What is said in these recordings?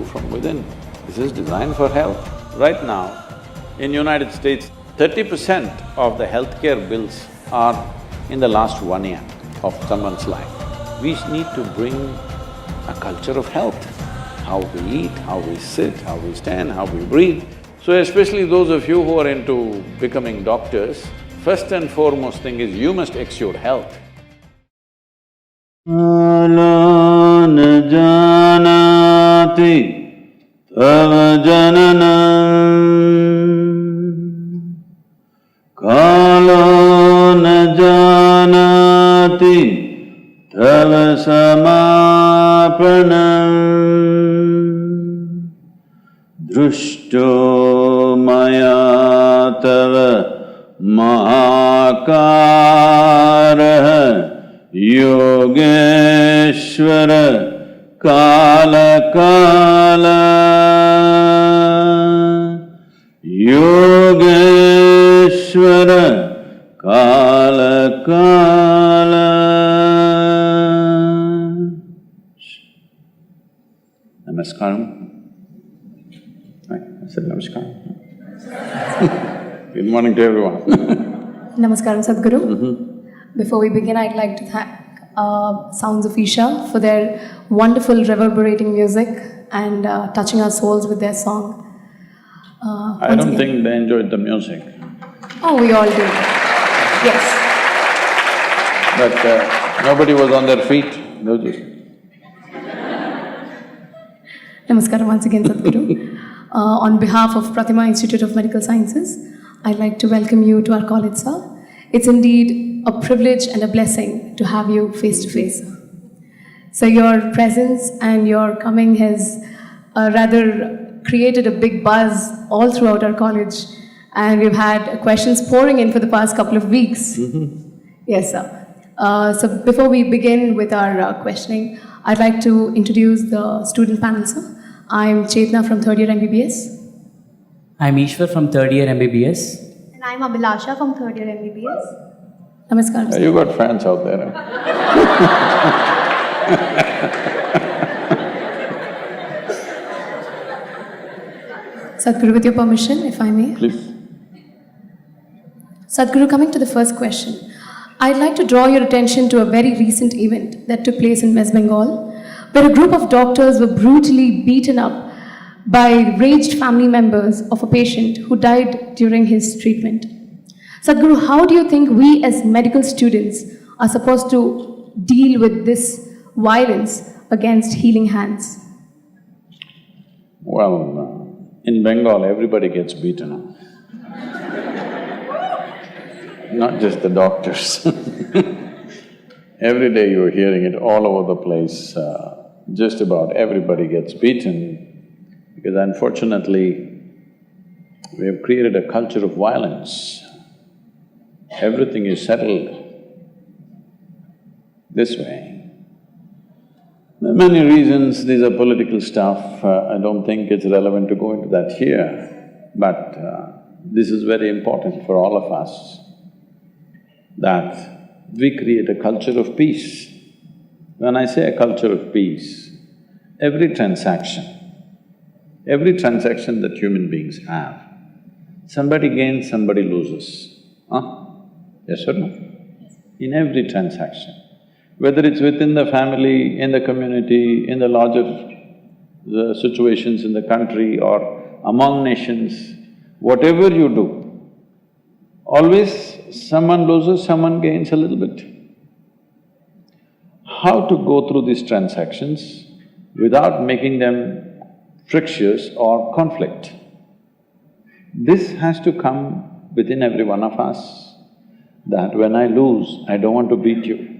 from within. This is designed for health. Right now, in United States, 30% of the healthcare bills are in the last 1 year of someone's life. We need to bring a culture of health, how we eat, how we sit, how we stand, how we breathe. So especially those of you who are into becoming doctors, first and foremost thing is you must exude health. Kalo n janati tava jananam, Kalo n janati tava samapanam, Drushto maya tava mahakaraha Yogeshwara Kala Kala, Yogeshwara Kala Kala. Namaskaram. Right, I said namaskaram. Good morning to everyone. Namaskaram, Sadhguru. Before we begin, I'd like to thank Sounds of Isha for their wonderful reverberating music and touching our souls with their song. I don't think they enjoyed the music. Oh, we all do. Yes. But nobody was on their feet, they were just… Namaskaram once again, Sadhguru. On behalf of Prathima Institute of Medical Sciences, I'd like to welcome you to our college, sir. It's indeed a privilege and a blessing to have you face to face. So your presence and your coming has rather created a big buzz all throughout our college, and we've had questions pouring in for the past couple of weeks. Yes, sir. So before we begin with our questioning, I'd like to introduce the student panel, sir. I'm Chetna from third year MBBS. I'm Ishwar from third year MBBS. And I'm Abhilasha from third year MBBS. Namaskaram, sir. You got fans out there, huh? Sadhguru, with your permission, if I may. Please. Sadhguru, coming to the first question, I'd like to draw your attention to a very recent event that took place in West Bengal, where a group of doctors were brutally beaten up by raged family members of a patient who died during his treatment. Sadhguru, how do you think we as medical students are supposed to deal with this violence against healing hands? Well, in Bengal, everybody gets beaten up. Not just the doctors. Every day you're hearing it all over the place, just about everybody gets beaten because unfortunately, we have created a culture of violence. Everything is settled this way. There are many reasons, these are political stuff, I don't think it's relevant to go into that here, but this is very important for all of us, that we create a culture of peace. When I say a culture of peace, every transaction that human beings have, somebody gains, somebody loses. Yes or no? In every transaction, whether it's within the family, in the community, in the larger situations in the country or among nations, whatever you do, always someone loses, someone gains a little bit. How to go through these transactions without making them frictious or conflict? This has to come within every one of us, that when I lose, I don't want to beat you.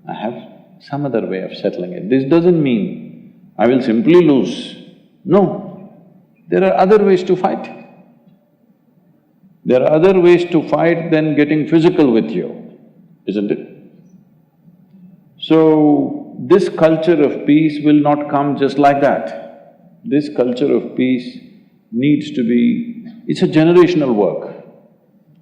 I have some other way of settling it. This doesn't mean I will simply lose. No, there are other ways to fight. There are other ways to fight than getting physical with you, isn't it? So, this culture of peace will not come just like that. This culture of peace needs to be… it's a generational work.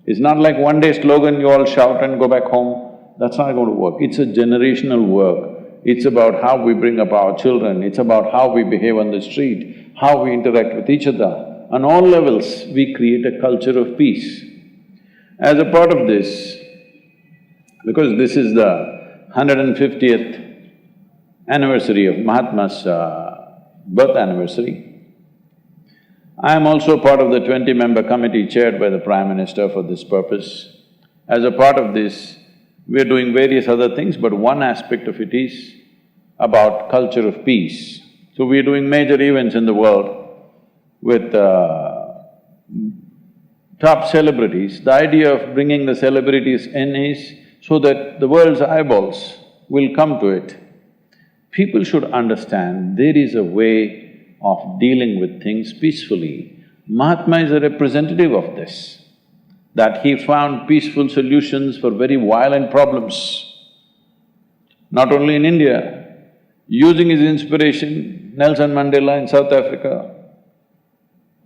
It's not like one day slogan, you all shout and go back home, that's not going to work. It's a generational work. it's about how we bring up our children, it's about how we behave on the street, how we interact with each other. On all levels, we create a culture of peace. As a part of this, because this is the 150th anniversary of Mahatma's birth anniversary, I am also part of the 20-member committee chaired by the Prime Minister for this purpose. As a part of this, we are doing various other things, but one aspect of it is about culture of peace. So we are doing major events in the world with top celebrities. The idea of bringing the celebrities in is so that the world's eyeballs will come to it. People should understand there is a way of dealing with things peacefully. Mahatma is a representative of this, that he found peaceful solutions for very violent problems. Not only in India, using his inspiration, Nelson Mandela in South Africa,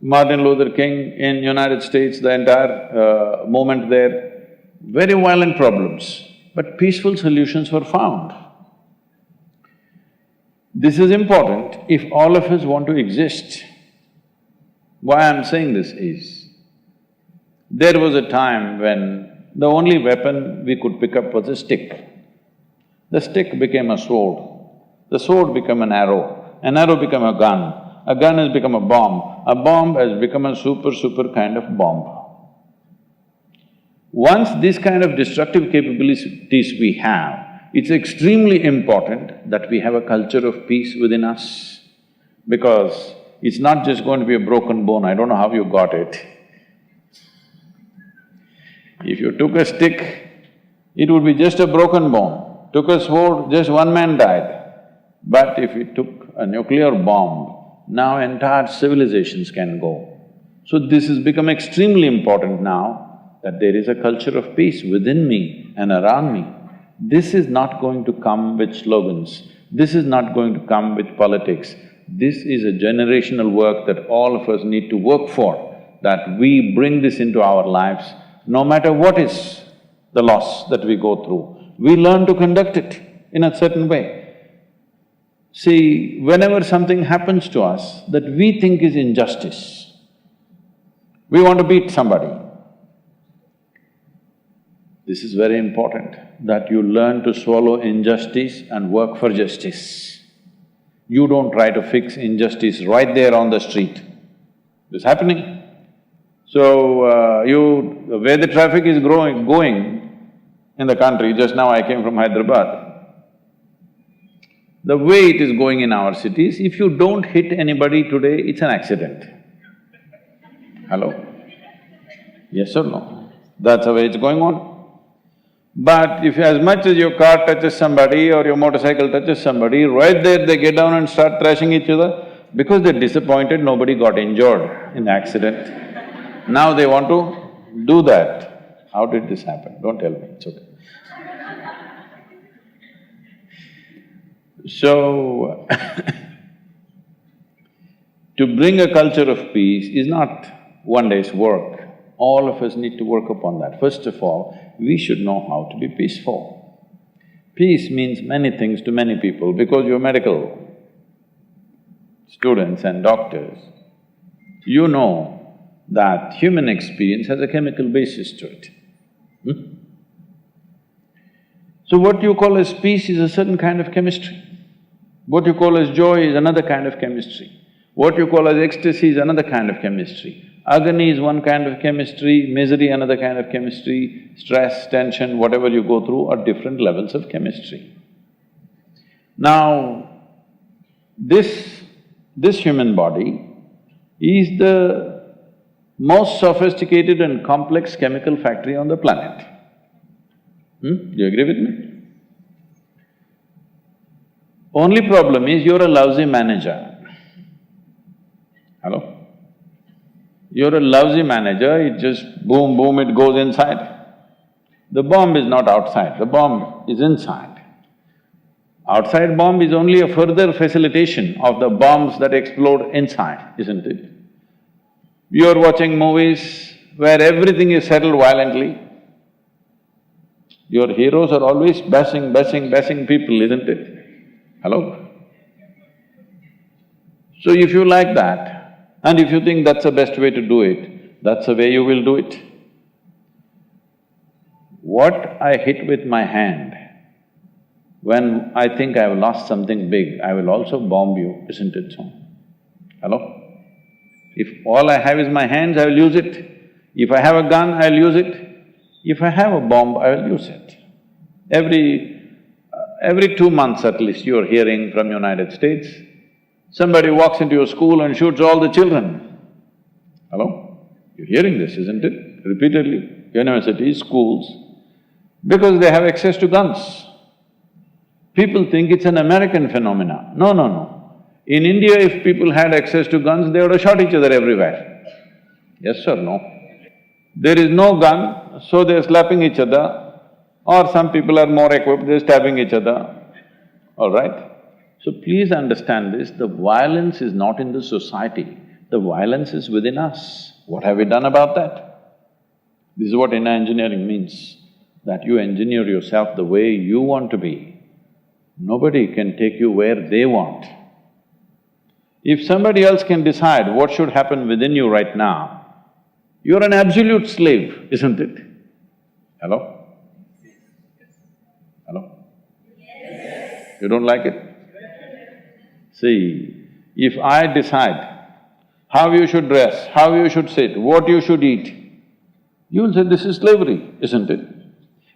Martin Luther King in United States, the entire movement there, very violent problems, but peaceful solutions were found. This is important if all of us want to exist. Why I'm saying this is, there was a time when the only weapon we could pick up was a stick. The stick became a sword, the sword became an arrow became a gun has become a bomb has become a super kind of bomb. Once this kind of destructive capabilities we have, it's extremely important that we have a culture of peace within us, because it's not just going to be a broken bone, I don't know how you got it. If you took a stick, it would be just a broken bone. Took a sword, just one man died. But if you took a nuclear bomb, now entire civilizations can go. So this has become extremely important now, that there is a culture of peace within me and around me. This is not going to come with slogans, this is not going to come with politics. This is a generational work that all of us need to work for, that we bring this into our lives, no matter what is the loss that we go through, we learn to conduct it in a certain way. See, whenever something happens to us that we think is injustice, we want to beat somebody. This is very important, that you learn to swallow injustice and work for justice. You don't try to fix injustice right there on the street. It's happening. So, the way the traffic is going in the country, just now I came from Hyderabad, the way it is going in our cities, if you don't hit anybody today, it's an accident. Hello? Yes or no? That's the way it's going on. But if as much as your car touches somebody or your motorcycle touches somebody, right there they get down and start thrashing each other, because they're disappointed nobody got injured in the accident. Now they want to do that. How did this happen? Don't tell me, it's okay. So, to bring a culture of peace is not one day's work. All of us need to work upon that. First of all, we should know how to be peaceful. Peace means many things to many people, because you're medical students and doctors, you know that human experience has a chemical basis to it. So what you call as peace is a certain kind of chemistry. What you call as joy is another kind of chemistry. What you call as ecstasy is another kind of chemistry. Agony is one kind of chemistry, misery another kind of chemistry, stress, tension, whatever you go through are different levels of chemistry. Now, this human body is the most sophisticated and complex chemical factory on the planet. Do you agree with me? Only problem is you're a lousy manager. Hello? You're a lousy manager, it just boom, boom, it goes inside. The bomb is not outside, the bomb is inside. Outside bomb is only a further facilitation of the bombs that explode inside, isn't it? You're watching movies where everything is settled violently. Your heroes are always bashing people, isn't it? Hello? So if you like that, and if you think that's the best way to do it, that's the way you will do it. What I hit with my hand, when I think I've lost something big, I will also bomb you, isn't it so? Hello? If all I have is my hands, I will use it. If I have a gun, I'll use it. If I have a bomb, I will use it. Every 2 months at least, you're hearing from United States, somebody walks into your school and shoots all the children. Hello? You're hearing this, isn't it? Repeatedly, universities, schools, because they have access to guns. People think it's an American phenomena. No, no, no. In India, if people had access to guns, they would have shot each other everywhere. Yes or no? There is no gun, so they're slapping each other, or some people are more equipped, they're stabbing each other, all right? So please understand this, the violence is not in the society, the violence is within us. What have we done about that? This is what inner engineering means, that you engineer yourself the way you want to be. Nobody can take you where they want. If somebody else can decide what should happen within you right now, you're an absolute slave, isn't it? Hello? Hello? You don't like it? See, if I decide how you should dress, how you should sit, what you should eat, you'll say this is slavery, isn't it?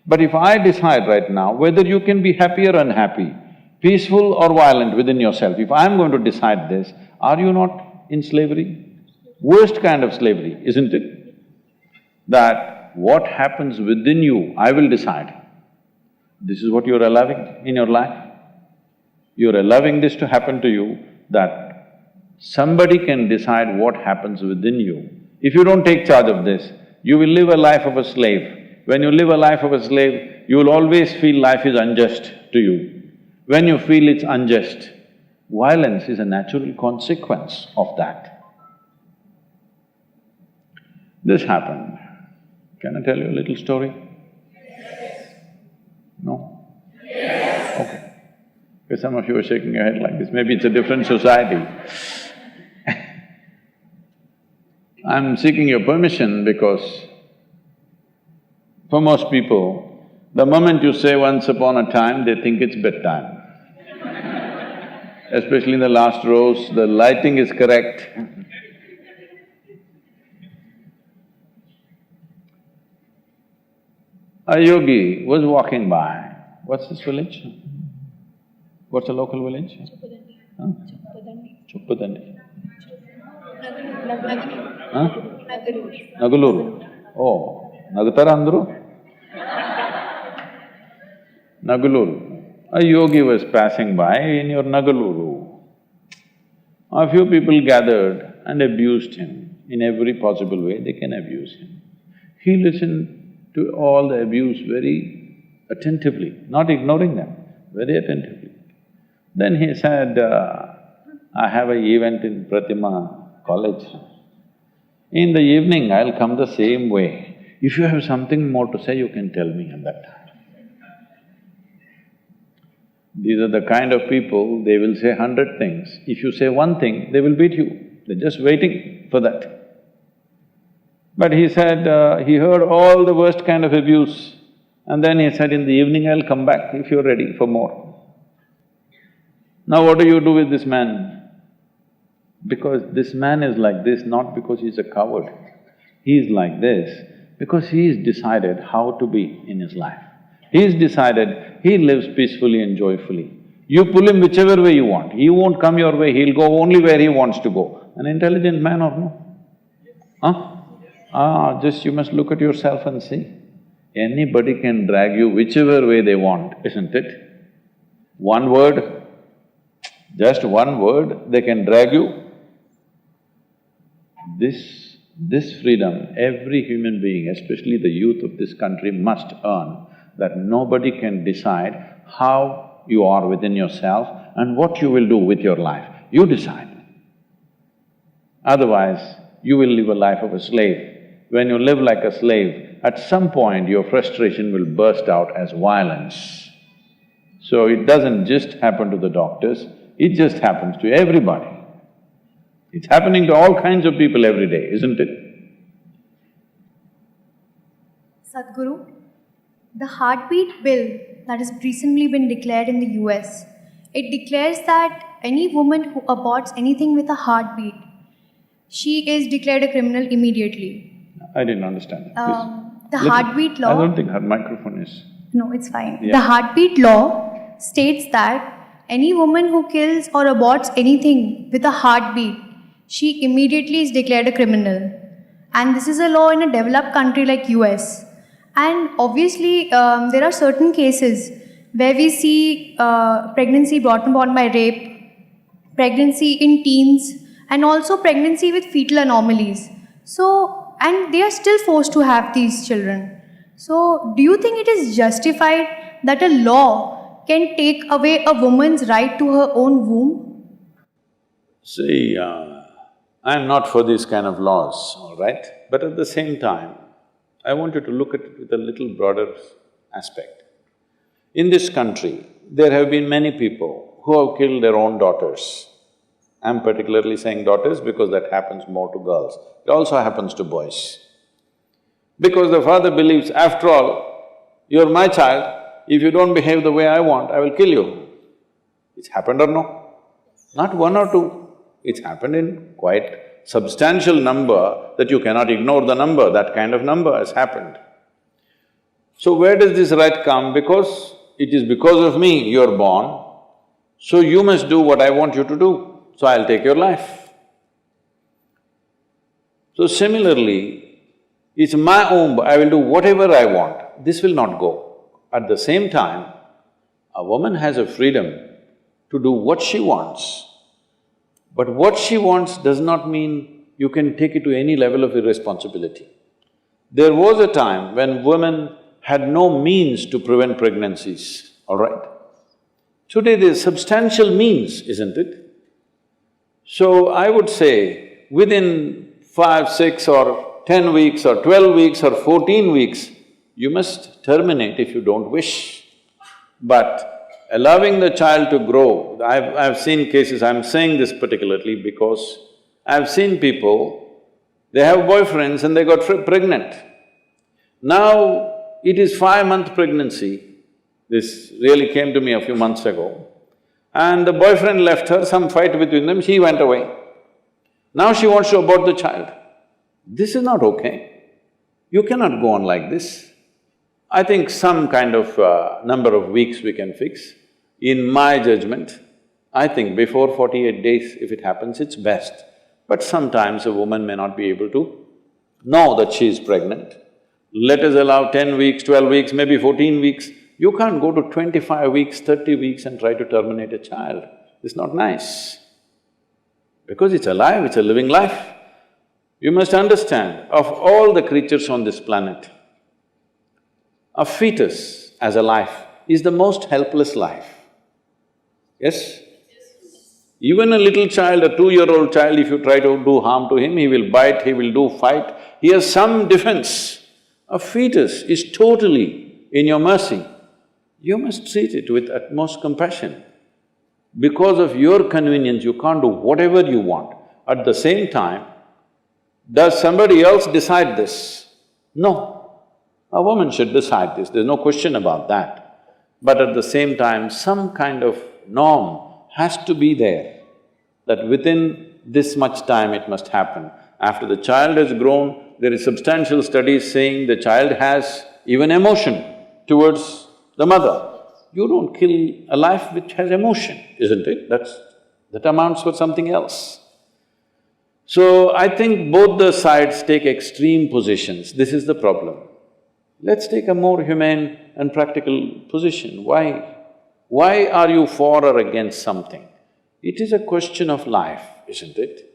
But if I decide right now whether you can be happy or unhappy, peaceful or violent within yourself, if I'm going to decide this, are you not in slavery? Worst kind of slavery, isn't it? That what happens within you, I will decide. This is what you're allowing in your life. You're allowing this to happen to you, that somebody can decide what happens within you. If you don't take charge of this, you will live a life of a slave. When you live a life of a slave, you will always feel life is unjust to you. When you feel it's unjust, violence is a natural consequence of that. This happened. Can I tell you a little story? Yes. No? Yes. Okay. Because some of you are shaking your head like this, maybe it's a different society. I'm seeking your permission because for most people, the moment you say once upon a time, they think it's bedtime. Especially in the last rows, the lighting is correct. A yogi was walking by. What's this village? What's the local village? Huh? Chuppadandi. Huh? Nagaluru. Oh, Nagutara andru? Nagaluru. A yogi was passing by in your Nagaluru. A few people gathered and abused him. In every possible way they can abuse him. He listened to all the abuse very attentively, not ignoring them, very attentively. Then he said, I have an event in Prathima college. In the evening, I'll come the same way. If you have something more to say, you can tell me at that time. These are the kind of people, they will say 100 things. If you say one thing, they will beat you. They're just waiting for that. But he said, he heard all the worst kind of abuse, and then he said, in the evening I'll come back if you're ready for more. Now what do you do with this man? Because this man is like this, not because he's a coward. He's like this because he's decided how to be in his life. He's decided he lives peacefully and joyfully. You pull him whichever way you want, he won't come your way, he'll go only where he wants to go. An intelligent man or no? Huh? Just you must look at yourself and see. Anybody can drag you whichever way they want, isn't it? One word, just one word, they can drag you. This freedom, every human being, especially the youth of this country, must earn, that nobody can decide how you are within yourself and what you will do with your life. You decide. Otherwise, you will live a life of a slave. When you live like a slave, at some point your frustration will burst out as violence. So it doesn't just happen to the doctors, it just happens to everybody. It's happening to all kinds of people every day, isn't it? Sadhguru, the heartbeat bill that has recently been declared in the US, it declares that any woman who aborts anything with a heartbeat, she is declared a criminal immediately. I didn't understand. The heartbeat law… I don't think her microphone is… No, it's fine. Yeah. The heartbeat law states that any woman who kills or aborts anything with a heartbeat, she immediately is declared a criminal. And this is a law in a developed country like US. And obviously, there are certain cases where we see pregnancy brought about by rape, pregnancy in teens, and also pregnancy with fetal anomalies. So, and they are still forced to have these children. So, do you think it is justified that a law can take away a woman's right to her own womb? See, I'm not for these kind of laws, all right? But at the same time, I want you to look at it with a little broader aspect. In this country, there have been many people who have killed their own daughters. I'm particularly saying daughters because that happens more to girls. It also happens to boys. Because the father believes, after all, you're my child, if you don't behave the way I want, I will kill you. It's happened or no? Not one or two, it's happened in quite substantial number that you cannot ignore the number, that kind of number has happened. So where does this right come? Because it is because of me you're born, so you must do what I want you to do, so I'll take your life. So similarly, it's my womb, I will do whatever I want, this will not go. At the same time, a woman has a freedom to do what she wants. But what she wants does not mean you can take it to any level of irresponsibility. There was a time when women had no means to prevent pregnancies, all right? Today there's substantial means, isn't it? So I would say, within 5, 6 or 10 weeks or 12 weeks or 14 weeks, you must terminate if you don't wish. But allowing the child to grow, I've seen cases, I'm saying this particularly because I've seen people, they have boyfriends and they got pregnant. Now, it is 5-month pregnancy, this really came to me a few months ago, and the boyfriend left her, some fight between them, she went away. Now she wants to abort the child. This is not okay. You cannot go on like this. I think some kind of number of weeks we can fix. In my judgment, I think before 48 days, if it happens, it's best. But sometimes a woman may not be able to know that she is pregnant. Let us allow 10 weeks, 12 weeks, maybe 14 weeks. You can't go to 25 weeks, 30 weeks and try to terminate a child. It's not nice. Because it's alive, it's a living life. You must understand, of all the creatures on this planet, a fetus as a life is the most helpless life. Yes? Even a little child, a 2-year-old child, if you try to do harm to him, he will bite, he will do fight, he has some defense. A fetus is totally in your mercy. You must treat it with utmost compassion. Because of your convenience, you can't do whatever you want. At the same time, does somebody else decide this? No. A woman should decide this, there's no question about that. But at the same time, some kind of norm has to be there, that within this much time it must happen. After the child has grown, there is substantial studies saying the child has even emotion towards the mother. You don't kill a life which has emotion, isn't it? That amounts for something else. So I think both the sides take extreme positions, this is the problem. Let's take a more humane and practical position. Why? Why are you for or against something? It is a question of life, isn't it?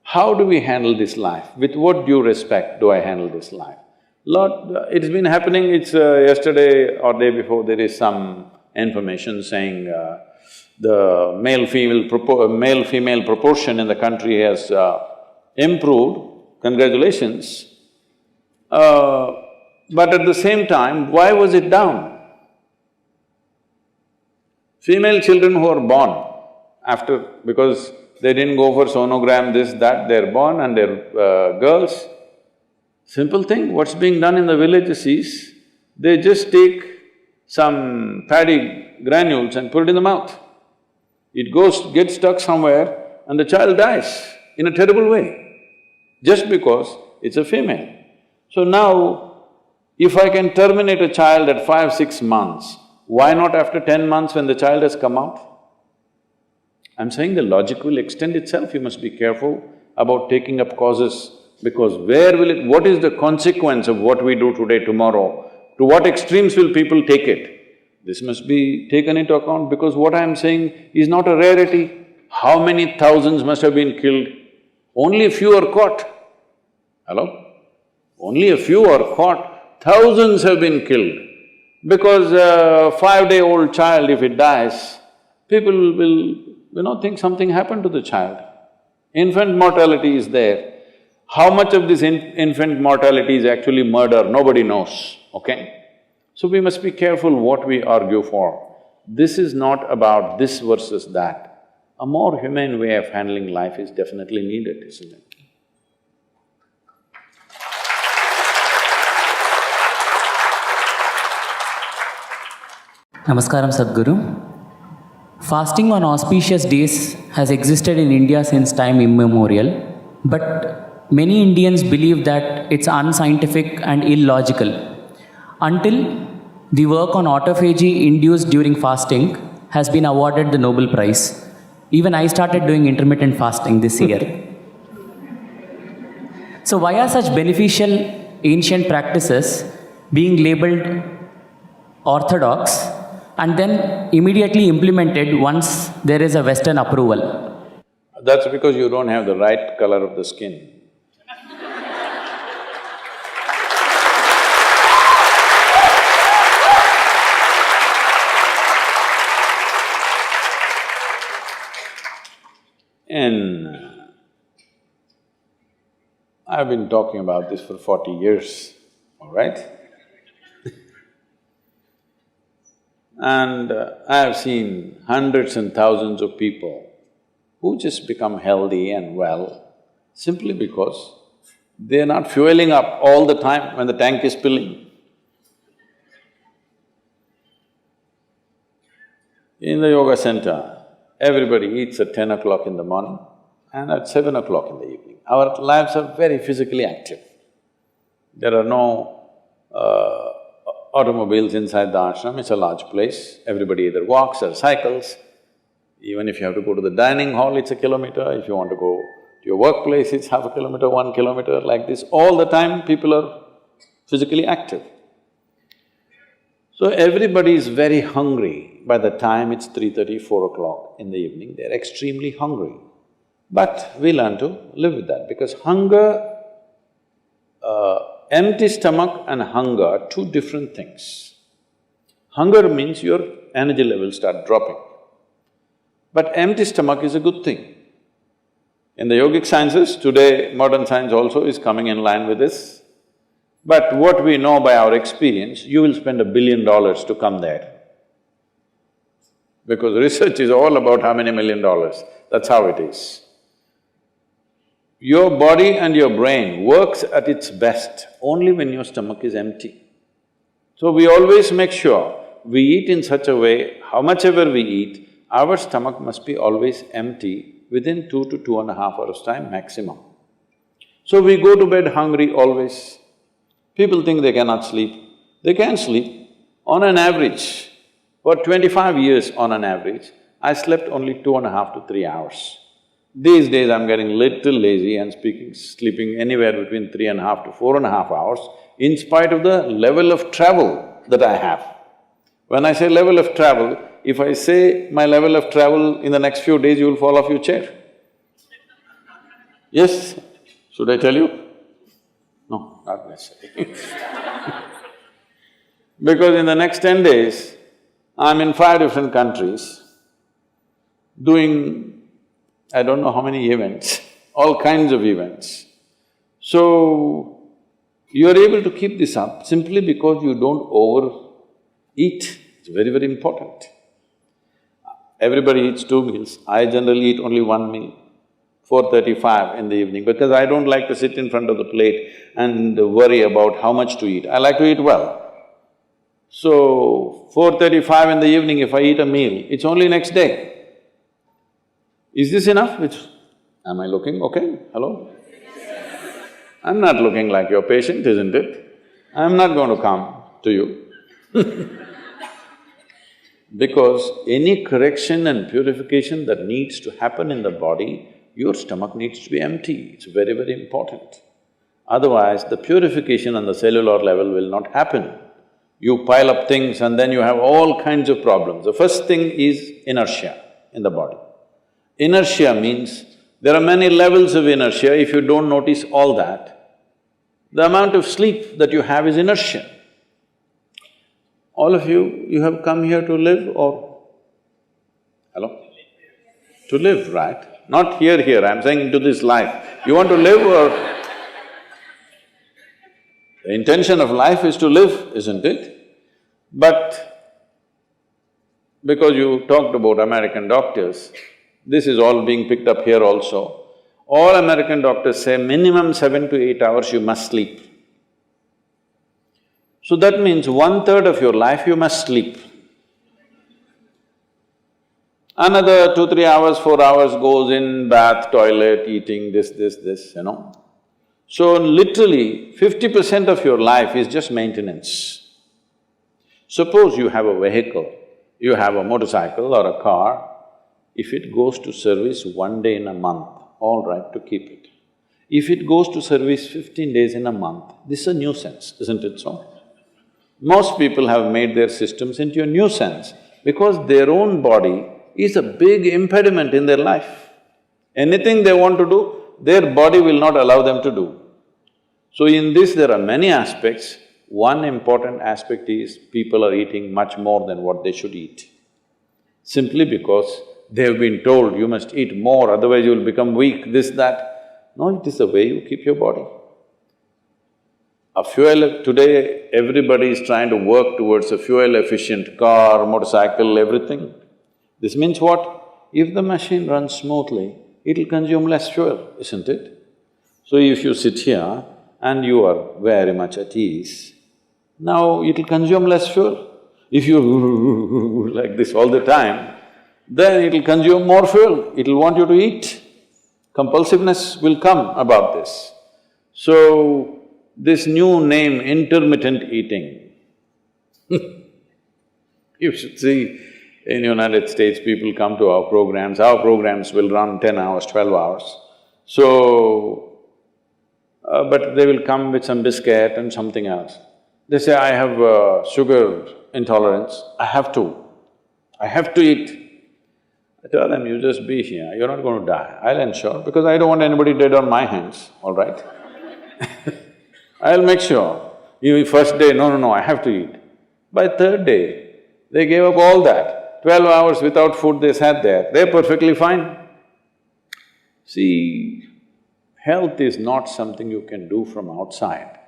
How do we handle this life? With what due respect do I handle this life? It's been happening, it's yesterday or day before, there is some information saying the male-female proportion in the country has improved, congratulations. But at the same time, why was it down? Female children who are born after… because they didn't go for sonogram, this, that, they're born and they're girls. Simple thing, what's being done in the villages is, they just take some paddy granules and put it in the mouth. It gets stuck somewhere and the child dies in a terrible way, just because it's a female. So now, if I can terminate a child at 5, 6 months, why not after 10 months when the child has come out? I'm saying the logic will extend itself, you must be careful about taking up causes, because what is the consequence of what we do today, tomorrow? To what extremes will people take it? This must be taken into account, because what I'm saying is not a rarity. How many thousands must have been killed? Only a few are caught. Hello? Only a few are caught, thousands have been killed. Because a 5-day-old child, if it dies, people will, think something happened to the child. Infant mortality is there. How much of this infant mortality is actually murder, nobody knows, okay? So we must be careful what we argue for. This is not about this versus that. A more humane way of handling life is definitely needed, isn't it? Namaskaram, Sadhguru. Fasting on auspicious days has existed in India since time immemorial, but many Indians believe that it's unscientific and illogical. Until the work on autophagy induced during fasting has been awarded the Nobel Prize. Even I started doing intermittent fasting this year. So why are such beneficial ancient practices being labeled orthodox and then immediately implemented once there is a Western approval? That's because you don't have the right color of the skin. I've been talking about this for 40 years, all right? And I have seen hundreds and thousands of people who just become healthy and well simply because they're not fueling up all the time when the tank is filling. In the yoga center, everybody eats at 10 o'clock in the morning and at 7 o'clock in the evening. Our lives are very physically active. There are no automobiles inside the ashram, it's a large place. Everybody either walks or cycles. Even if you have to go to the dining hall, it's a kilometer. If you want to go to your workplace, it's half a kilometer, 1 kilometer, like this. All the time, people are physically active. So everybody is very hungry. By the time it's 3:30, 4 o'clock in the evening, they're extremely hungry. But we learn to live with that, because hunger, empty stomach and hunger are two different things. Hunger means your energy levels start dropping. But empty stomach is a good thing. In the yogic sciences, today modern science also is coming in line with this. But what we know by our experience, you will spend $1 billion to come there. Because research is all about how many $1 million, that's how it is. Your body and your brain works at its best only when your stomach is empty. So we always make sure we eat in such a way, how much ever we eat, our stomach must be always empty within 2 to 2.5 hours' time maximum. So we go to bed hungry always. People think they cannot sleep. They can sleep. On an average, for 25 years on an average, I slept only 2.5 to 3 hours. These days I'm getting little lazy and sleeping anywhere between 3.5 to 4.5 hours in spite of the level of travel that I have. When I say level of travel, if I say my level of travel in the next few days, you will fall off your chair. Yes? Should I tell you? No, not necessarily. Because in the next 10 days, I'm in 5 different countries doing I don't know how many events, all kinds of events. So, you're able to keep this up simply because you don't overeat. It's very, very important. Everybody eats 2 meals. I generally eat only 1 meal, 4:35 in the evening, because I don't like to sit in front of the plate and worry about how much to eat. I like to eat well. So, 4:35 in the evening, if I eat a meal, it's only next day. Is this enough? Am I looking okay? Hello? I'm not looking like your patient, isn't it? I'm not going to come to you because any correction and purification that needs to happen in the body, your stomach needs to be empty. It's very, very important. Otherwise, the purification on the cellular level will not happen. You pile up things and then you have all kinds of problems. The first thing is inertia in the body. Inertia means there are many levels of inertia. If you don't notice all that, the amount of sleep that you have is inertia. All of you have come here to live or… Hello? To live, right? Not here, I'm saying into this life. You want to live or… The intention of life is to live, isn't it? But because you talked about American doctors, this is all being picked up here also. All American doctors say minimum 7 to 8 hours you must sleep. So that means 1/3 of your life you must sleep. Another 2-3 hours, 4 hours goes in bath, toilet, eating, this, you know. So literally 50% of your life is just maintenance. Suppose you have a vehicle, you have a motorcycle or a car, if it goes to service 1 day in a month, all right to keep it. If it goes to service 15 days in a month, this is a nuisance, isn't it so? Most people have made their systems into a nuisance because their own body is a big impediment in their life. Anything they want to do, their body will not allow them to do. So in this there are many aspects. One important aspect is people are eating much more than what they should eat. Simply because they have been told, you must eat more, otherwise you will become weak, this, that. No, it is the way you keep your body. Today everybody is trying to work towards a fuel-efficient car, motorcycle, everything. This means what? If the machine runs smoothly, it'll consume less fuel, isn't it? So if you sit here and you are very much at ease, now it'll consume less fuel. If you like this all the time, then it'll consume more fuel, it'll want you to eat. Compulsiveness will come about this. So, this new name, intermittent eating you should see, in United States, people come to our programs will run 10 hours, 12 hours. So, but they will come with some biscuit and something else. They say, I have sugar intolerance, I have to eat. I tell them, you just be here, you're not going to die, I'll ensure, because I don't want anybody dead on my hands, all right? I'll make sure. You first day, no, I have to eat. By third day, they gave up all that. 12 hours without food they sat there, they're perfectly fine. See, health is not something you can do from outside.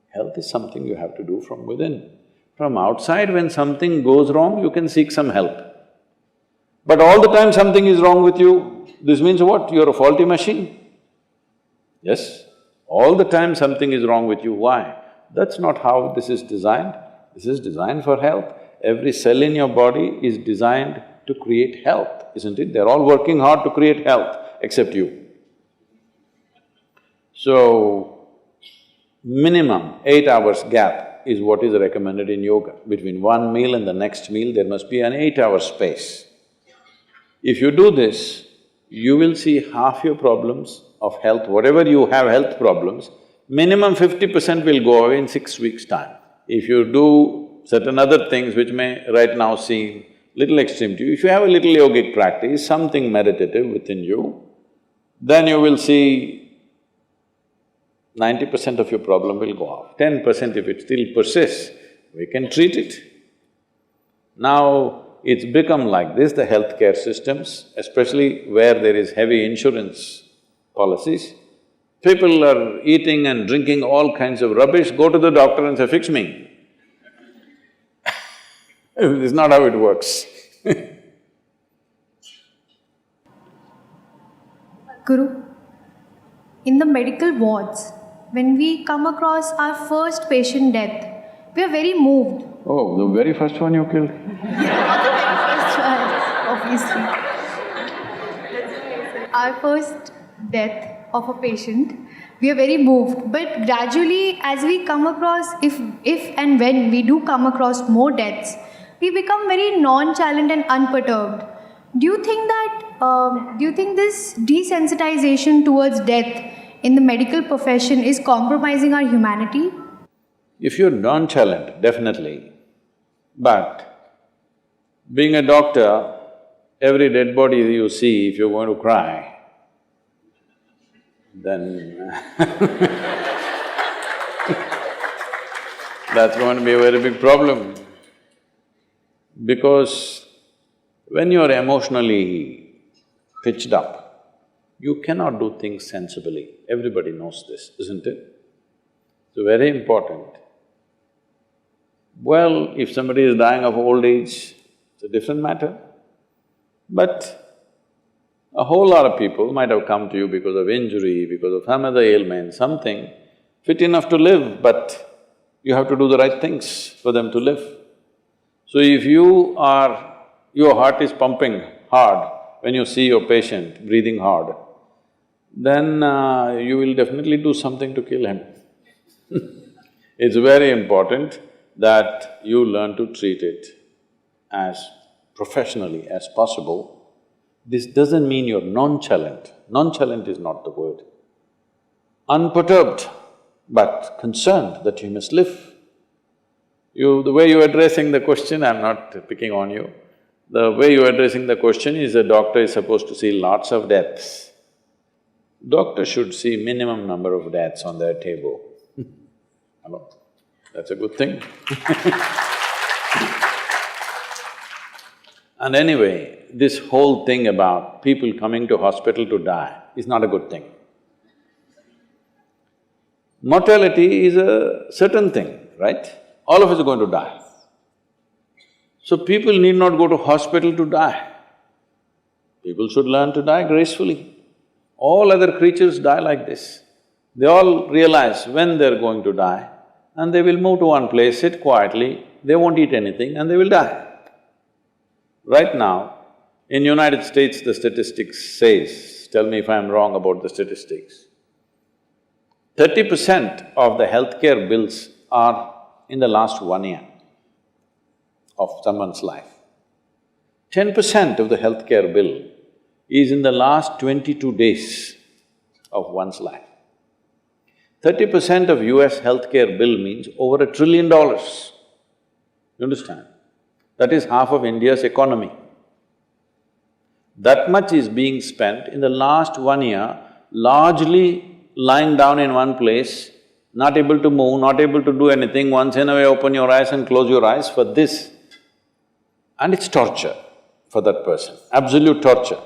Health is something you have to do from within. From outside, when something goes wrong, you can seek some help. But all the time something is wrong with you, this means what? You're a faulty machine. Yes? All the time something is wrong with you, why? That's not how this is designed. This is designed for health. Every cell in your body is designed to create health, isn't it? They're all working hard to create health, except you. So, minimum 8 hours gap is what is recommended in yoga. Between one meal and the next meal, there must be an 8-hour space. If you do this, you will see half your problems of health, whatever you have health problems, minimum 50% will go away in 6 weeks' time. If you do certain other things which may right now seem little extreme to you, if you have a little yogic practice, something meditative within you, then you will see 90% of your problem will go off. 10% if it still persists, we can treat it. Now, it's become like this, the healthcare systems, especially where there is heavy insurance policies. People are eating and drinking all kinds of rubbish, go to the doctor and say, fix me. This is not how it works. Guru, in the medical wards, when we come across our first patient death, we are very moved. Oh, the very first one you killed? Not the very first one, obviously. Our first death of a patient, we are very moved. But gradually, as we come across, if and when we do come across more deaths, we become very nonchalant and unperturbed. Do you think this desensitization towards death in the medical profession is compromising our humanity? If you're nonchalant, definitely. But being a doctor, every dead body you see, if you're going to cry, then that's going to be a very big problem. Because when you're emotionally pitched up, you cannot do things sensibly. Everybody knows this, isn't it? So very important. Well, if somebody is dying of old age, it's a different matter. But a whole lot of people might have come to you because of injury, because of some other ailment, something fit enough to live, but you have to do the right things for them to live. So if your heart is pumping hard when you see your patient breathing hard, then you will definitely do something to kill him. It's very important that you learn to treat it as professionally as possible. This doesn't mean you're nonchalant. Nonchalant is not the word. Unperturbed, but concerned that you must live. The way you're addressing the question, I'm not picking on you, the way you're addressing the question is a doctor is supposed to see lots of deaths. Doctor should see minimum number of deaths on their table. Hello? That's a good thing. And anyway, this whole thing about people coming to hospital to die is not a good thing. Mortality is a certain thing, right? All of us are going to die. So people need not go to hospital to die. People should learn to die gracefully. All other creatures die like this. They all realize when they're going to die and they will move to one place, sit quietly, they won't eat anything and they will die. Right now, in United States, the statistics says, tell me if I'm wrong about the statistics, 30% of the healthcare bills are in the last 1 year of someone's life. 10% of the healthcare bill is in the last 22 days of one's life. 30% of US healthcare bill means over $1 trillion. You understand? That is half of India's economy. That much is being spent in the last 1 year, largely lying down in one place, not able to move, not able to do anything, once in a way open your eyes and close your eyes for this. And it's torture for that person, absolute torture.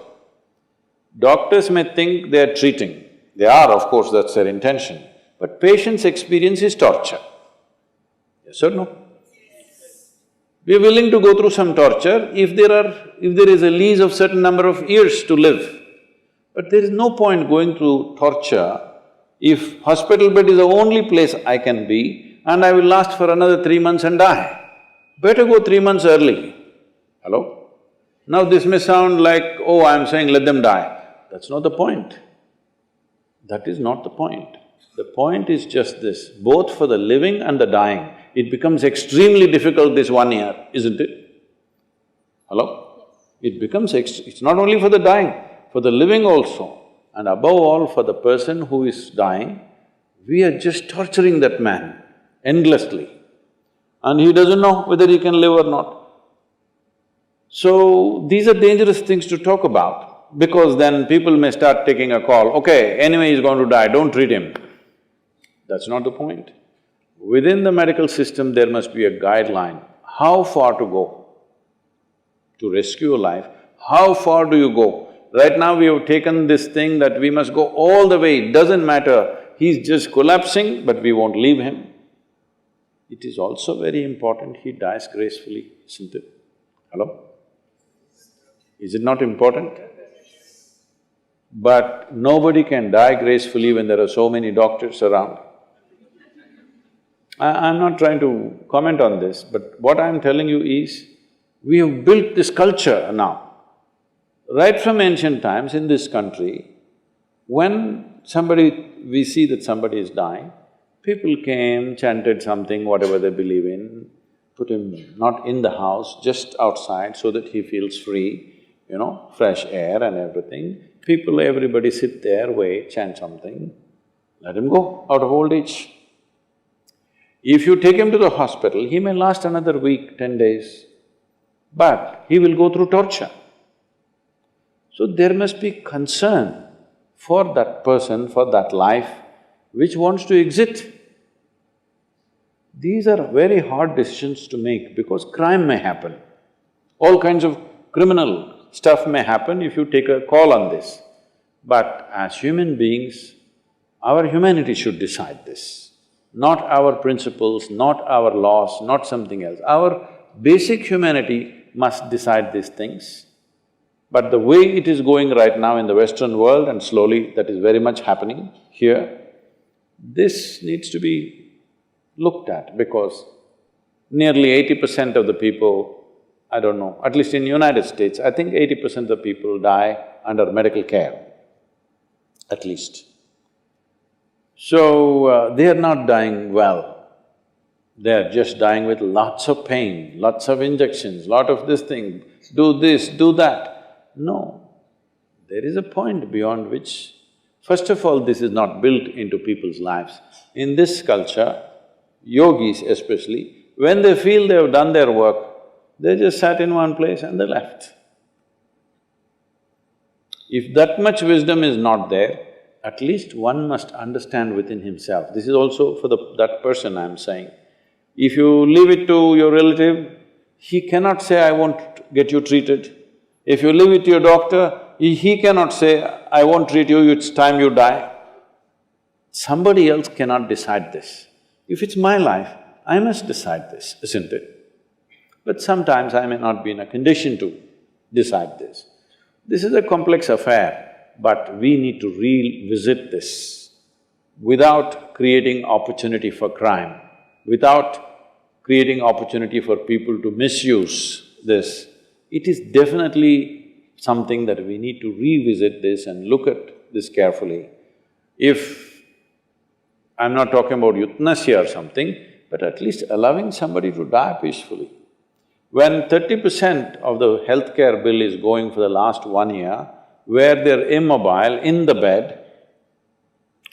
Doctors may think they are treating, they are, of course, that's their intention, but patient's experience is torture. Yes or no? We are willing to go through some torture if there is a lease of certain number of years to live. But there is no point going through torture if hospital bed is the only place I can be and I will last for another 3 months and die. Better go 3 months early. Hello? Now this may sound like, oh, I'm saying let them die. That's not the point. That is not the point. The point is just this, both for the living and the dying, it becomes extremely difficult this 1 year, isn't it? Hello? It becomes it's not only for the dying, for the living also. And above all, for the person who is dying, we are just torturing that man endlessly. And he doesn't know whether he can live or not. So, these are dangerous things to talk about, because then people may start taking a call, okay, anyway he's going to die, don't treat him. That's not the point. Within the medical system, there must be a guideline, how far to go to rescue a life, how far do you go? Right now we have taken this thing that we must go all the way, it doesn't matter, he's just collapsing, but we won't leave him. It is also very important he dies gracefully, isn't it? Hello? Is it not important? but nobody can die gracefully when there are so many doctors around. I'm not trying to comment on this, but what I'm telling you is, we have built this culture now. Right from ancient times in this country, when we see that somebody is dying, people came, chanted something, whatever they believe in, put him not in the house, just outside so that he feels free, fresh air and everything. Everybody sit there, wait, chant something, let him go out of old age. If you take him to the hospital, he may last another week, 10 days, but he will go through torture. So there must be concern for that person, for that life which wants to exit. These are very hard decisions to make because crime may happen. All kinds of criminal stuff may happen if you take a call on this. But as human beings, our humanity should decide this. Not our principles, not our laws, not something else. Our basic humanity must decide these things. But the way it is going right now in the Western world, and slowly that is very much happening here, this needs to be looked at because nearly 80% of the people, I don't know, at least in United States, I think 80% of the people die under medical care, at least. So, they are not dying well, they are just dying with lots of pain, lots of injections, lot of this thing, do this, do that. No, there is a point beyond which… First of all, this is not built into people's lives. In this culture, yogis especially, when they feel they have done their work, they just sat in one place and they left. If that much wisdom is not there, at least one must understand within himself. This is also for that person I'm saying. If you leave it to your relative, he cannot say, I won't get you treated. If you leave it to your doctor, he cannot say, I won't treat you, it's time you die. Somebody else cannot decide this. If it's my life, I must decide this, isn't it? But sometimes I may not be in a condition to decide this. This is a complex affair, but we need to revisit this without creating opportunity for crime, without creating opportunity for people to misuse this. It is definitely something that we need to revisit this and look at this carefully. If… I'm not talking about euthanasia or something, but at least allowing somebody to die peacefully. When 30% of the healthcare bill is going for the last 1 year, where they're immobile in the bed,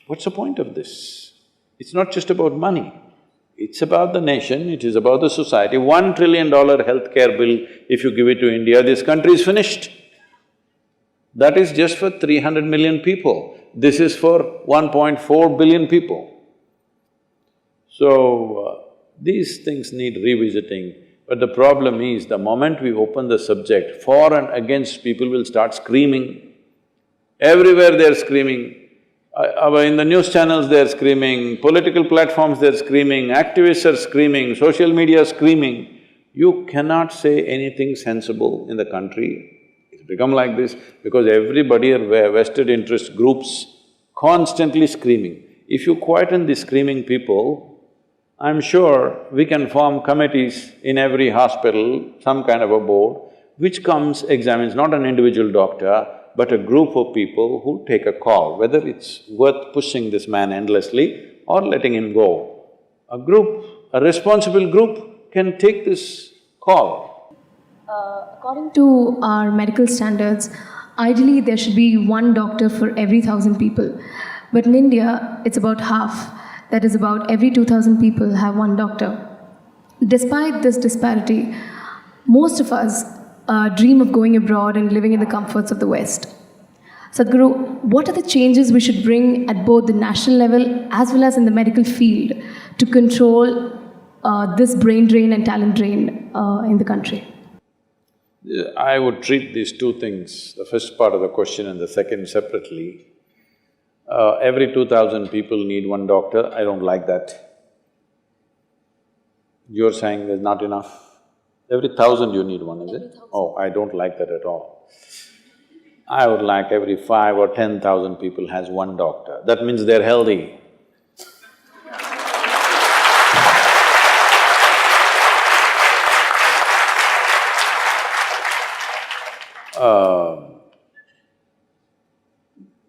what's the point of this? It's not just about money, it's about the nation, it is about the society. $1 trillion healthcare bill, if you give it to India, this country is finished. That is just for 300 million people. This is for 1.4 billion people. So, these things need revisiting. But the problem is, the moment we open the subject, for and against, people will start screaming. Everywhere they're screaming. In the news channels they're screaming, political platforms they're screaming, activists are screaming, social media screaming. You cannot say anything sensible in the country. It's become like this because everybody are vested interest groups constantly screaming. If you quieten the screaming people, I'm sure we can form committees in every hospital, some kind of a board, which comes, examines not an individual doctor, but a group of people who take a call, whether it's worth pushing this man endlessly or letting him go. A group, a responsible group can take this call. According to our medical standards, ideally there should be one doctor for every 1,000 people. But in India, it's about half. That is, about every 2,000 people have one doctor. Despite this disparity, most of us dream of going abroad and living in the comforts of the West. Sadhguru, what are the changes we should bring at both the national level as well as in the medical field to control this brain drain and talent drain in the country? I would treat these two things, the first part of the question and the second separately. Every 2,000 people need one doctor, I don't like that. You're saying there's not enough. Every 1,000 you need one, is it? Oh, I don't like that at all. I would like every 5 or 10,000 people has one doctor. That means they're healthy.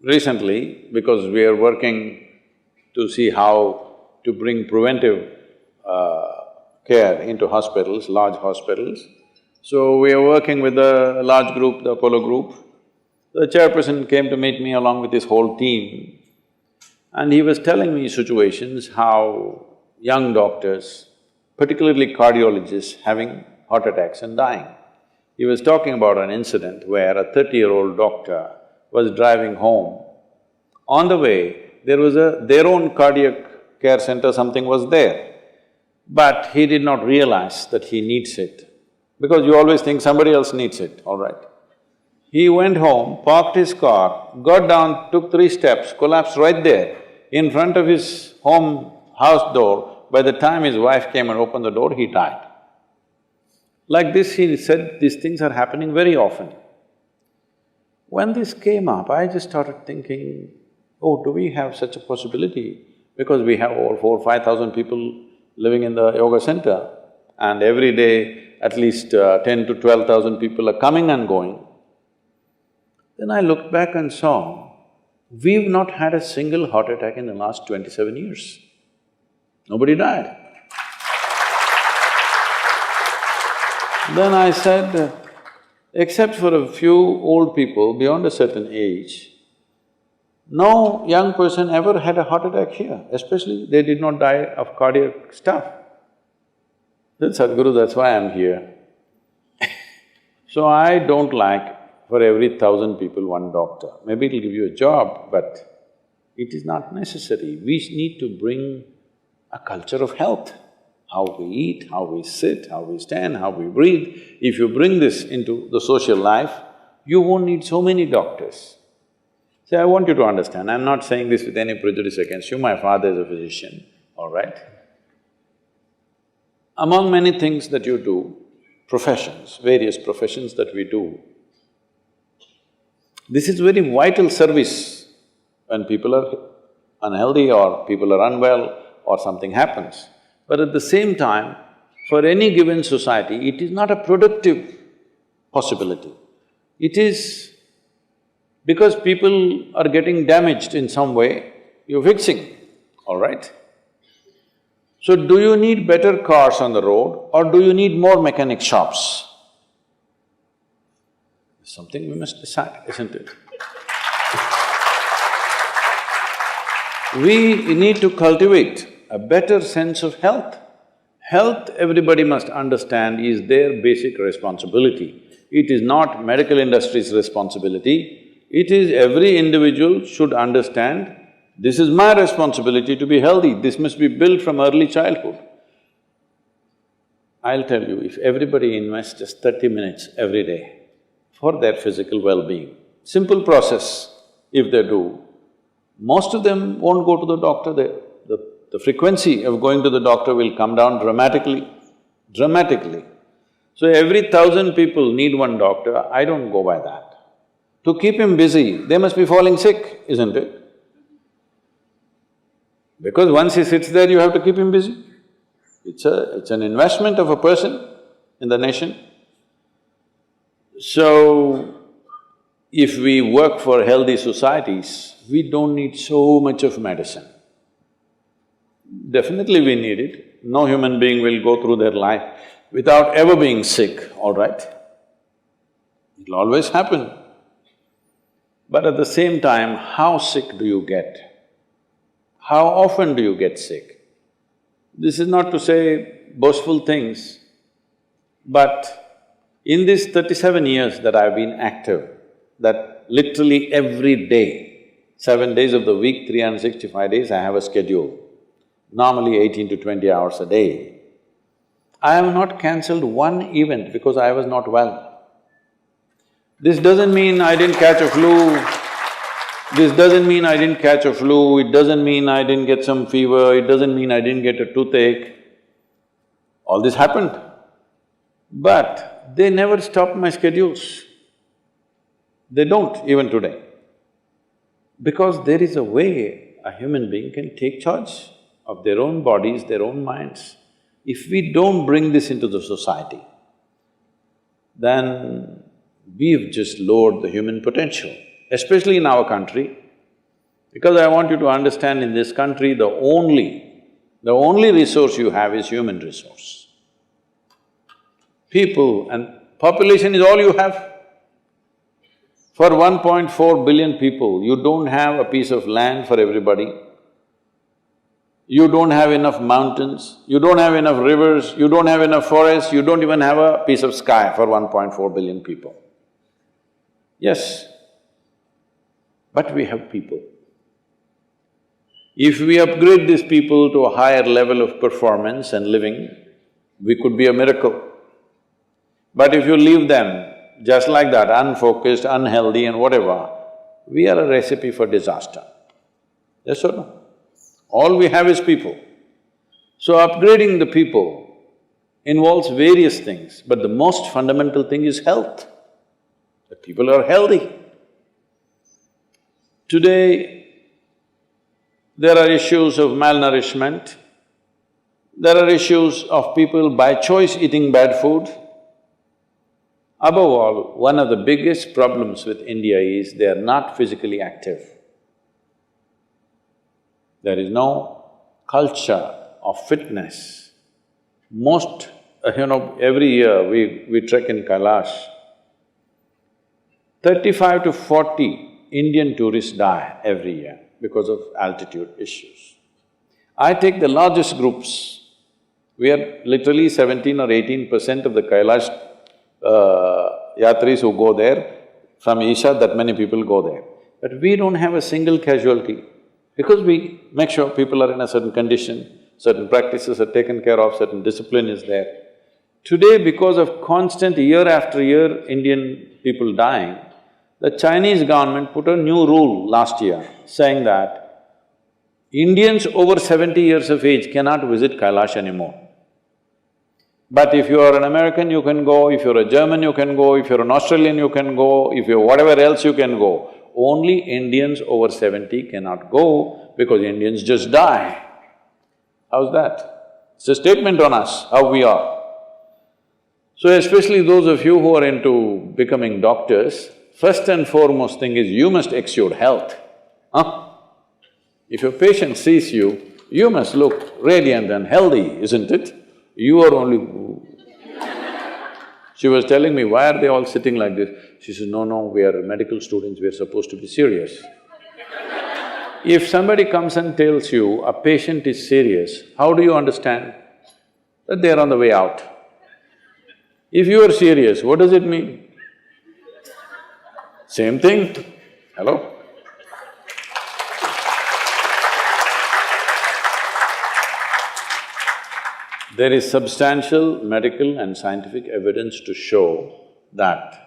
Recently, because we are working to see how to bring preventive care into hospitals, large hospitals, so we are working with a large group, the Apollo group. The chairperson came to meet me along with his whole team, and he was telling me situations how young doctors, particularly cardiologists, having heart attacks and dying. He was talking about an incident where a 30-year-old doctor was driving home. On the way, there was their own cardiac care center, something was there, but he did not realize that he needs it, because you always think somebody else needs it, all right. He went home, parked his car, got down, took 3 steps, collapsed right there in front of his house door. By the time his wife came and opened the door, he died. Like this, he said, these things are happening very often. When this came up, I just started thinking, oh, do we have such a possibility? Because we have over 4,000–5,000 people living in the yoga center, and every day at least 10 to 12,000 people are coming and going. Then I looked back and saw, we've not had a single heart attack in the last 27 years. Nobody died. Then I said, except for a few old people beyond a certain age, no young person ever had a heart attack here, especially they did not die of cardiac stuff. Then Sadhguru, that's why I'm here. So I don't like for every 1,000 people one doctor. Maybe it'll give you a job, but it is not necessary. We need to bring a culture of health. How we eat, how we sit, how we stand, how we breathe. If you bring this into the social life, you won't need so many doctors. See, I want you to understand, I'm not saying this with any prejudice against you, my father is a physician, all right? Among many things that you do, professions, various professions that we do, this is very vital service when people are unhealthy or people are unwell or something happens. But at the same time, for any given society, it is not a productive possibility. It is because people are getting damaged in some way, you're fixing, all right? So do you need better cars on the road or do you need more mechanic shops? Something we must decide, isn't it? We need to cultivate a better sense of health. Health, everybody must understand, is their basic responsibility. It is not medical industry's responsibility, it is every individual should understand, this is my responsibility to be healthy, this must be built from early childhood. I'll tell you, if everybody invests just 30 minutes every day for their physical well-being, simple process, if they do, most of them won't go to the doctor. The frequency of going to the doctor will come down dramatically, dramatically. So every 1,000 people need one doctor, I don't go by that. To keep him busy, they must be falling sick, isn't it? Because once he sits there, you have to keep him busy. It's an investment of a person in the nation. So, if we work for healthy societies, we don't need so much of medicine. Definitely we need it. No human being will go through their life without ever being sick, all right? It'll always happen. But at the same time, how sick do you get? How often do you get sick? This is not to say boastful things, but in these 37 years that I've been active, that literally every day, 7 days of the week, 365 days, I have a schedule. Normally 18 to 20 hours a day. I have not cancelled one event because I was not well. This doesn't mean I didn't catch a flu, this doesn't mean I didn't catch a flu, it doesn't mean I didn't get some fever, it doesn't mean I didn't get a toothache. All this happened. But they never stopped my schedules. They don't even today. Because there is a way a human being can take charge of their own bodies, their own minds. If we don't bring this into the society, then we've just lowered the human potential, especially in our country. Because I want you to understand, in this country, the only resource you have is human resource. People and population is all you have. For 1.4 billion people, you don't have a piece of land for everybody. You don't have enough mountains, you don't have enough rivers, you don't have enough forests, you don't even have a piece of sky for 1.4 billion people. Yes, but we have people. If we upgrade these people to a higher level of performance and living, we could be a miracle. But if you leave them just like that, unfocused, unhealthy and whatever, we are a recipe for disaster. Yes or no? All we have is people. So upgrading the people involves various things, but the most fundamental thing is health. The people are healthy. Today, there are issues of malnourishment, there are issues of people by choice eating bad food. Above all, one of the biggest problems with India is they are not physically active. There is no culture of fitness. Every year we trek in Kailash, 35 to 40 Indian tourists die every year because of altitude issues. I take the largest groups. We are literally 17 or 18% of the Kailash yatris who go there. From Isha, that many people go there. But we don't have a single casualty because we make sure people are in a certain condition, certain practices are taken care of, certain discipline is there. Today, because of constant year after year Indian people dying, the Chinese government put a new rule last year saying that Indians over 70 years of age cannot visit Kailash anymore. But if you are an American, you can go, if you're a German, you can go, if you're an Australian, you can go, if you're whatever else, you can go. Only Indians over 70 cannot go because Indians just die. How's that? It's a statement on us, how we are. So especially those of you who are into becoming doctors, first and foremost thing is you must exude health, huh? If your patient sees you, you must look radiant and healthy, isn't it? You are only… She was telling me, why are they all sitting like this? She says, no, we are medical students, we are supposed to be serious. If somebody comes and tells you a patient is serious, how do you understand? That they are on the way out. If you are serious, what does it mean? Same thing, hello? There is substantial medical and scientific evidence to show that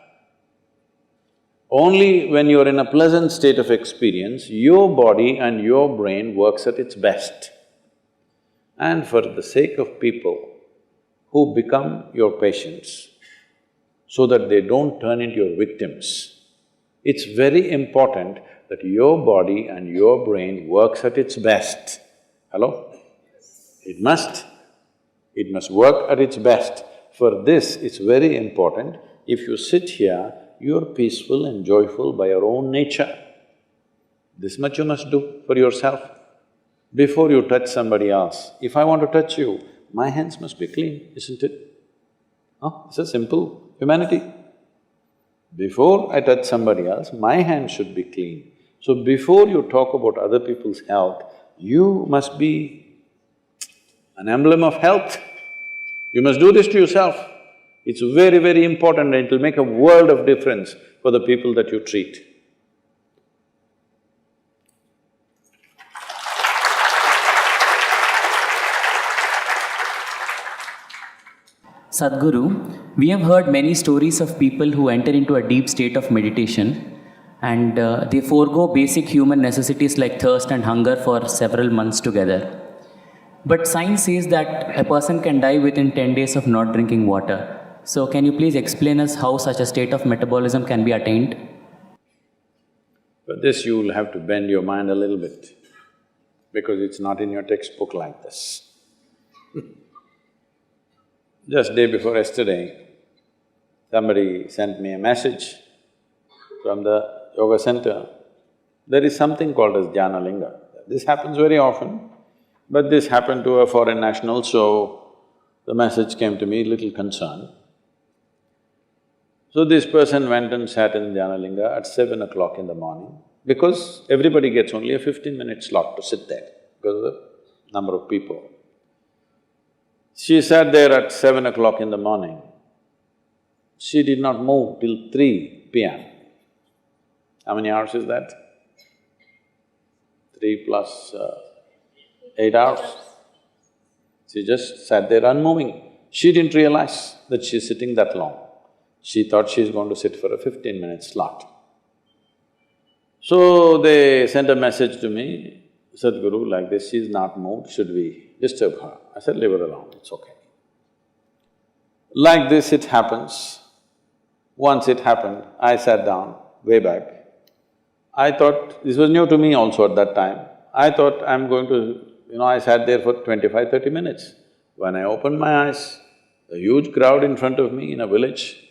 only when you're in a pleasant state of experience, your body and your brain works at its best. And for the sake of people who become your patients, so that they don't turn into your victims, it's very important that your body and your brain works at its best. Hello? It must work at its best. For this, it's very important. If you sit here, you're peaceful and joyful by your own nature. This much you must do for yourself. Before you touch somebody else, if I want to touch you, my hands must be clean, isn't it? It's a simple humanity. Before I touch somebody else, my hands should be clean. So before you talk about other people's health, you must be an emblem of health. You must do this to yourself. It's very, very important and it'll make a world of difference for the people that you treat. Sadhguru, we have heard many stories of people who enter into a deep state of meditation and they forego basic human necessities like thirst and hunger for several months together. But science says that a person can die within 10 days of not drinking water. So can you please explain us how such a state of metabolism can be attained? But this you'll have to bend your mind a little bit, because it's not in your textbook like this. Just day before yesterday, somebody sent me a message from the yoga center. There is something called as Dhyana Linga. This happens very often, but this happened to a foreign national, so the message came to me little concerned. So this person went and sat in Dhyana Linga at 7 o'clock in the morning, because everybody gets only a 15-minute slot to sit there because of the number of people. She sat there at 7 o'clock in the morning. She did not move till 3 p.m. How many hours is that? 3 plus 8 hours. She just sat there unmoving. She didn't realize that she's sitting that long. She thought she's going to sit for a 15-minute slot. So they sent a message to me, Sadhguru, like this, she's not moved, should we disturb her? I said, leave her alone, it's okay. Like this it happens. Once it happened, I sat down way back. I thought, this was new to me also at that time, I thought I'm going to… I sat there for 25–30 minutes. When I opened my eyes, a huge crowd in front of me in a village,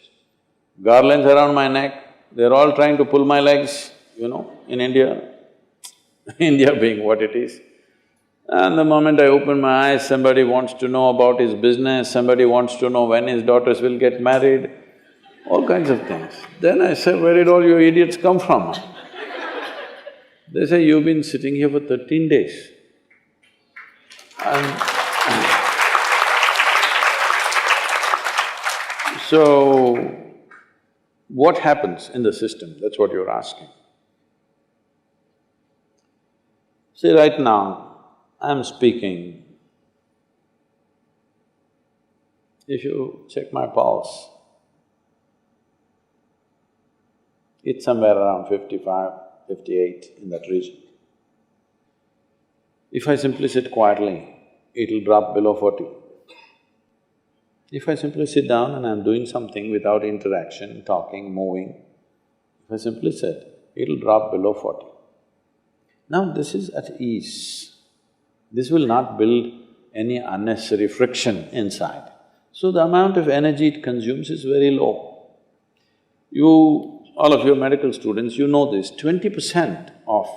garlands around my neck, they're all trying to pull my legs, in India, India being what it is. And the moment I open my eyes, somebody wants to know about his business, somebody wants to know when his daughters will get married, all kinds of things. Then I say, where did all you idiots come from? They say, you've been sitting here for 13 days. And so, what happens in the system? That's what you're asking. See, right now, I'm speaking. If you check my pulse, it's somewhere around 55, 58, in that region. If I simply sit quietly, it'll drop below 40. If I simply sit down and I'm doing something without interaction, talking, moving, if I simply sit, it'll drop below 40. Now this is at ease. This will not build any unnecessary friction inside. So the amount of energy it consumes is very low. All of you medical students, you know this, 20% of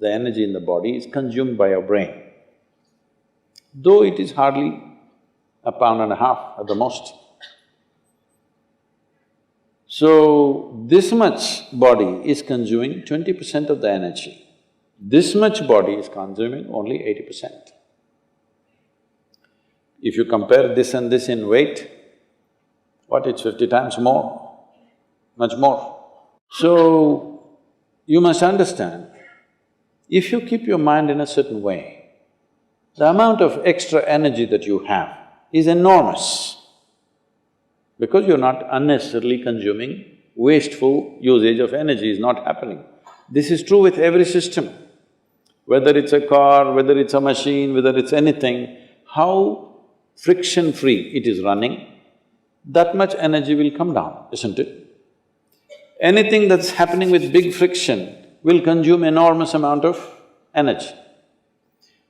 the energy in the body is consumed by your brain, though it is hardly a pound and a half at the most. So, this much body is consuming 20% of the energy. This much body is consuming only 80%. If you compare this and this in weight, what, it's 50 times more, much more. So, you must understand, if you keep your mind in a certain way, the amount of extra energy that you have is enormous, because you're not unnecessarily consuming, wasteful usage of energy is not happening. This is true with every system. Whether it's a car, whether it's a machine, whether it's anything, how friction-free it is running, that much energy will come down, isn't it? Anything that's happening with big friction will consume enormous amount of energy.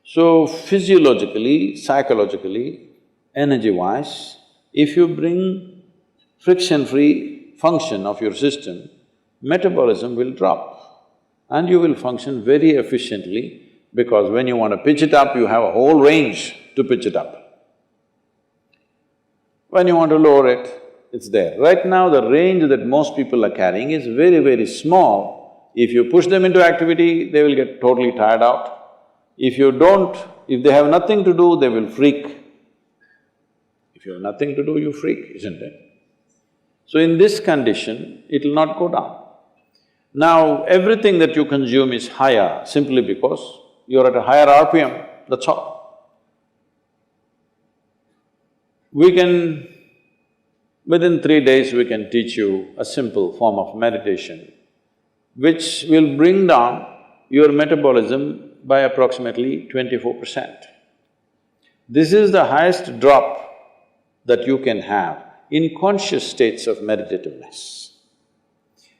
So physiologically, psychologically, energy-wise, if you bring friction-free function of your system, metabolism will drop and you will function very efficiently, because when you want to pitch it up, you have a whole range to pitch it up. When you want to lower it, it's there. Right now, the range that most people are carrying is very, very small. If you push them into activity, they will get totally tired out. If you don't, if they have nothing to do, they will freak. If you have nothing to do, you freak, isn't it? So in this condition, it'll not go down. Now, everything that you consume is higher simply because you're at a higher RPM, that's all. Within 3 days, we can teach you a simple form of meditation which will bring down your metabolism by approximately 24%. This is the highest drop that you can have in conscious states of meditativeness.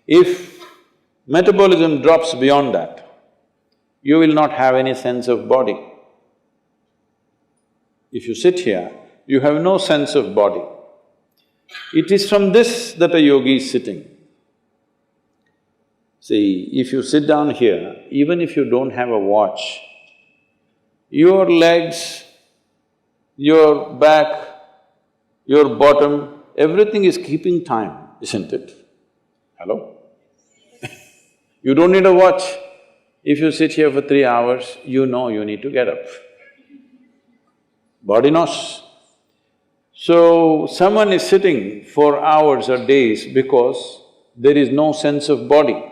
If Metabolism drops beyond that. You will not have any sense of body. If you sit here, you have no sense of body. It is from this that a yogi is sitting. See, if you sit down here, even if you don't have a watch, your legs, your back, your bottom, everything is keeping time, isn't it? Hello? You don't need a watch. If you sit here for 3 hours, you know you need to get up. Body knows. So, someone is sitting for hours or days because there is no sense of body.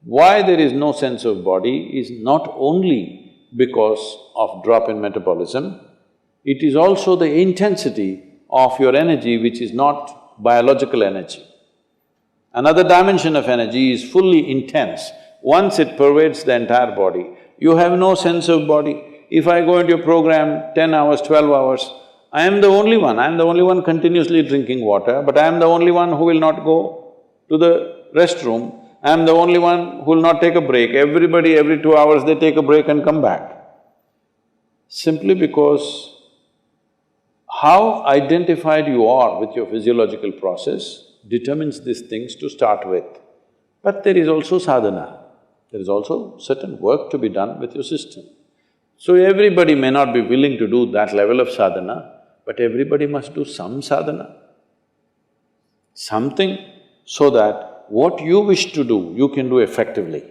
Why there is no sense of body is not only because of drop in metabolism, it is also the intensity of your energy which is not biological energy. Another dimension of energy is fully intense. Once it pervades the entire body, you have no sense of body. If I go into a program 10 hours, 12 hours, I am the only one continuously drinking water, but I am the only one who will not go to the restroom. I am the only one who will not take a break. Everybody, every 2 hours they take a break and come back. Simply because how identified you are with your physiological process determines these things to start with. But there is also sadhana, there is also certain work to be done with your system. So everybody may not be willing to do that level of sadhana, but everybody must do some sadhana. Something so that what you wish to do, you can do effectively.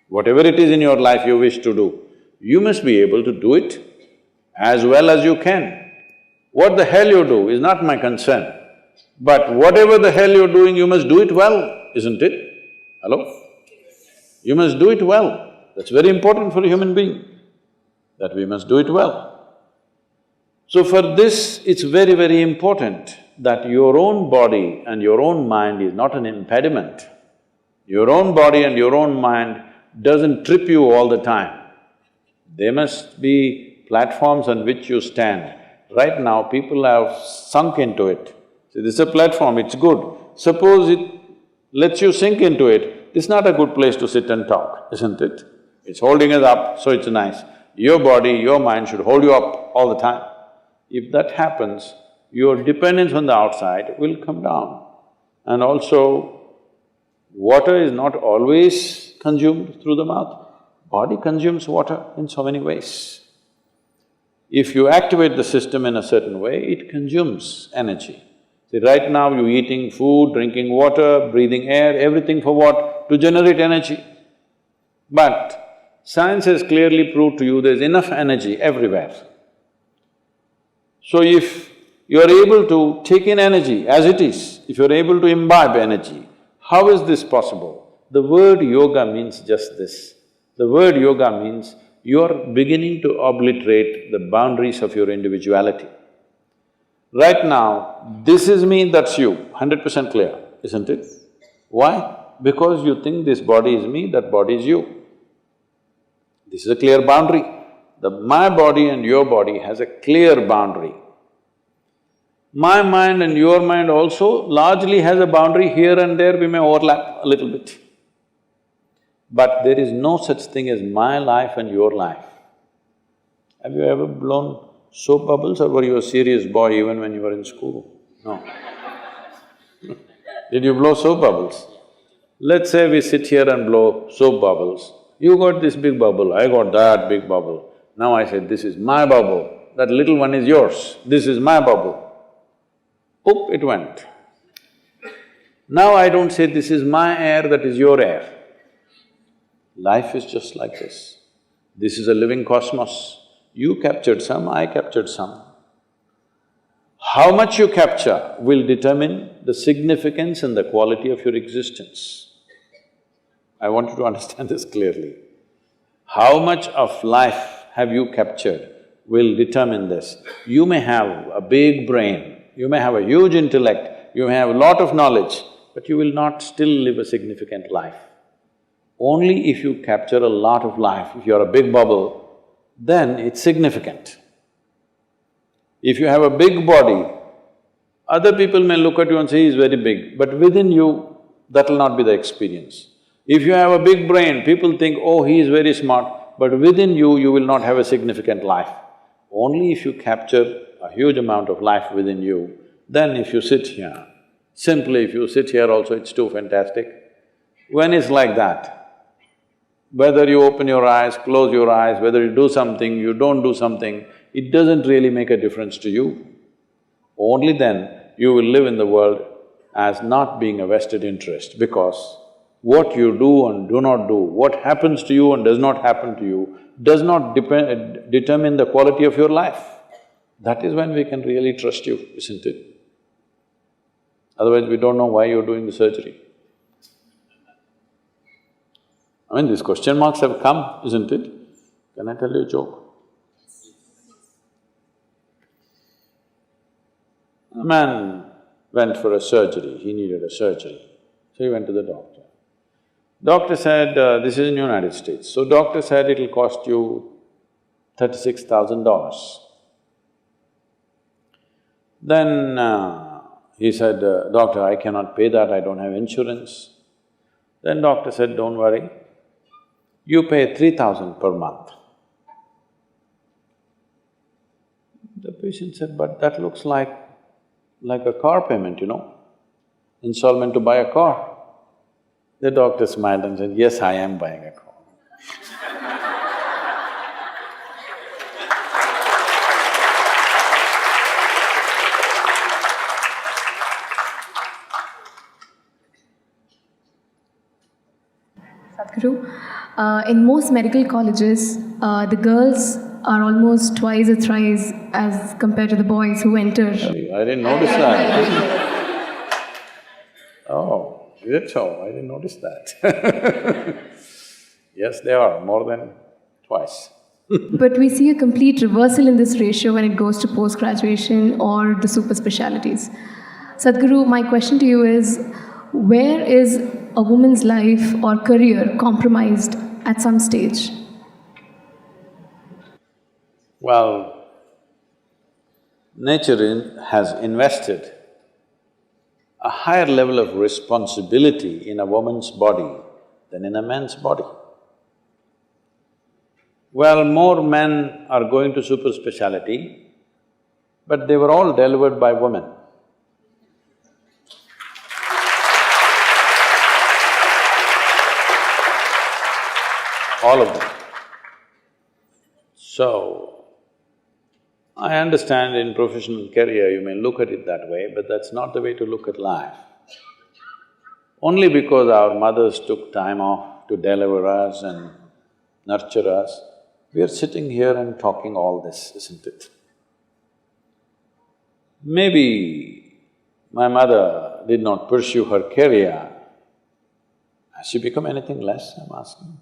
Whatever it is in your life you wish to do, you must be able to do it as well as you can. What the hell you do is not my concern, but whatever the hell you're doing, you must do it well, isn't it? Hello? You must do it well. That's very important for a human being, that we must do it well. So for this, it's very, very important that your own body and your own mind is not an impediment. Your own body and your own mind doesn't trip you all the time. They must be platforms on which you stand. Right now, people have sunk into it. See, this is a platform, it's good. Suppose it lets you sink into it, it's not a good place to sit and talk, isn't it? It's holding us up, so it's nice. Your body, your mind should hold you up all the time. If that happens, your dependence on the outside will come down. And also, water is not always consumed through the mouth. Body consumes water in so many ways. If you activate the system in a certain way, it consumes energy. See, right now you're eating food, drinking water, breathing air, everything for what? To generate energy. But science has clearly proved to you there's enough energy everywhere. So if you're able to take in energy as it is, if you're able to imbibe energy, how is this possible? The word yoga means just this. The word yoga means you're beginning to obliterate the boundaries of your individuality. Right now, this is me, that's you, 100% clear, isn't it? Why? Because you think this body is me, that body is you. This is a clear boundary. My body and your body has a clear boundary. My mind and your mind also largely has a boundary. Here and there we may overlap a little bit. But there is no such thing as my life and your life. Have you ever blown soap bubbles, or were you a serious boy even when you were in school? No. Did you blow soap bubbles? Let's say we sit here and blow soap bubbles. You got this big bubble, I got that big bubble. Now I said, this is my bubble, that little one is yours, this is my bubble. Oop, it went. Now I don't say this is my air, that is your air. Life is just like this. This is a living cosmos. You captured some, I captured some. How much you capture will determine the significance and the quality of your existence. I want you to understand this clearly. How much of life have you captured will determine this. You may have a big brain, you may have a huge intellect, you may have a lot of knowledge, but you will not still live a significant life. Only if you capture a lot of life, if you're a big bubble, then it's significant. If you have a big body, other people may look at you and say, he's very big, but within you, that will not be the experience. If you have a big brain, people think, oh, he is very smart, but within you, you will not have a significant life. Only if you capture a huge amount of life within you, then if you sit here, simply if you sit here also, it's too fantastic. When it's like that, whether you open your eyes, close your eyes, whether you do something, you don't do something, it doesn't really make a difference to you. Only then you will live in the world as not being a vested interest, because what you do and do not do, what happens to you and does not happen to you, does not determine the quality of your life. That is when we can really trust you, isn't it? Otherwise, we don't know why you're doing the surgery. I mean, these question marks have come, isn't it? Can I tell you a joke? A man went for a surgery, he needed a surgery, so he went to the doctor. Doctor said, this is in United States, so doctor said it'll cost you $36,000. Then he said, doctor, I cannot pay that, I don't have insurance. Then doctor said, don't worry, you pay 3,000 per month. The patient said, but that looks like a car payment, installment to buy a car. The doctor smiled and said, yes, I am buying a car. Sadhguru, in most medical colleges, the girls are almost twice or thrice as compared to the boys who enter. I didn't notice that. Oh, is it so? I didn't notice that. Yes, they are, more than twice. But we see a complete reversal in this ratio when it goes to post-graduation or the super specialities. Sadhguru, my question to you is, where is a woman's life or career compromised at some stage? Well, nature has invested a higher level of responsibility in a woman's body than in a man's body. Well, more men are going to super speciality, but they were all delivered by women. All of them. So, I understand in professional career you may look at it that way, but that's not the way to look at life. Only because our mothers took time off to deliver us and nurture us, we are sitting here and talking all this, isn't it? Maybe my mother did not pursue her career. Has she become anything less, I'm asking?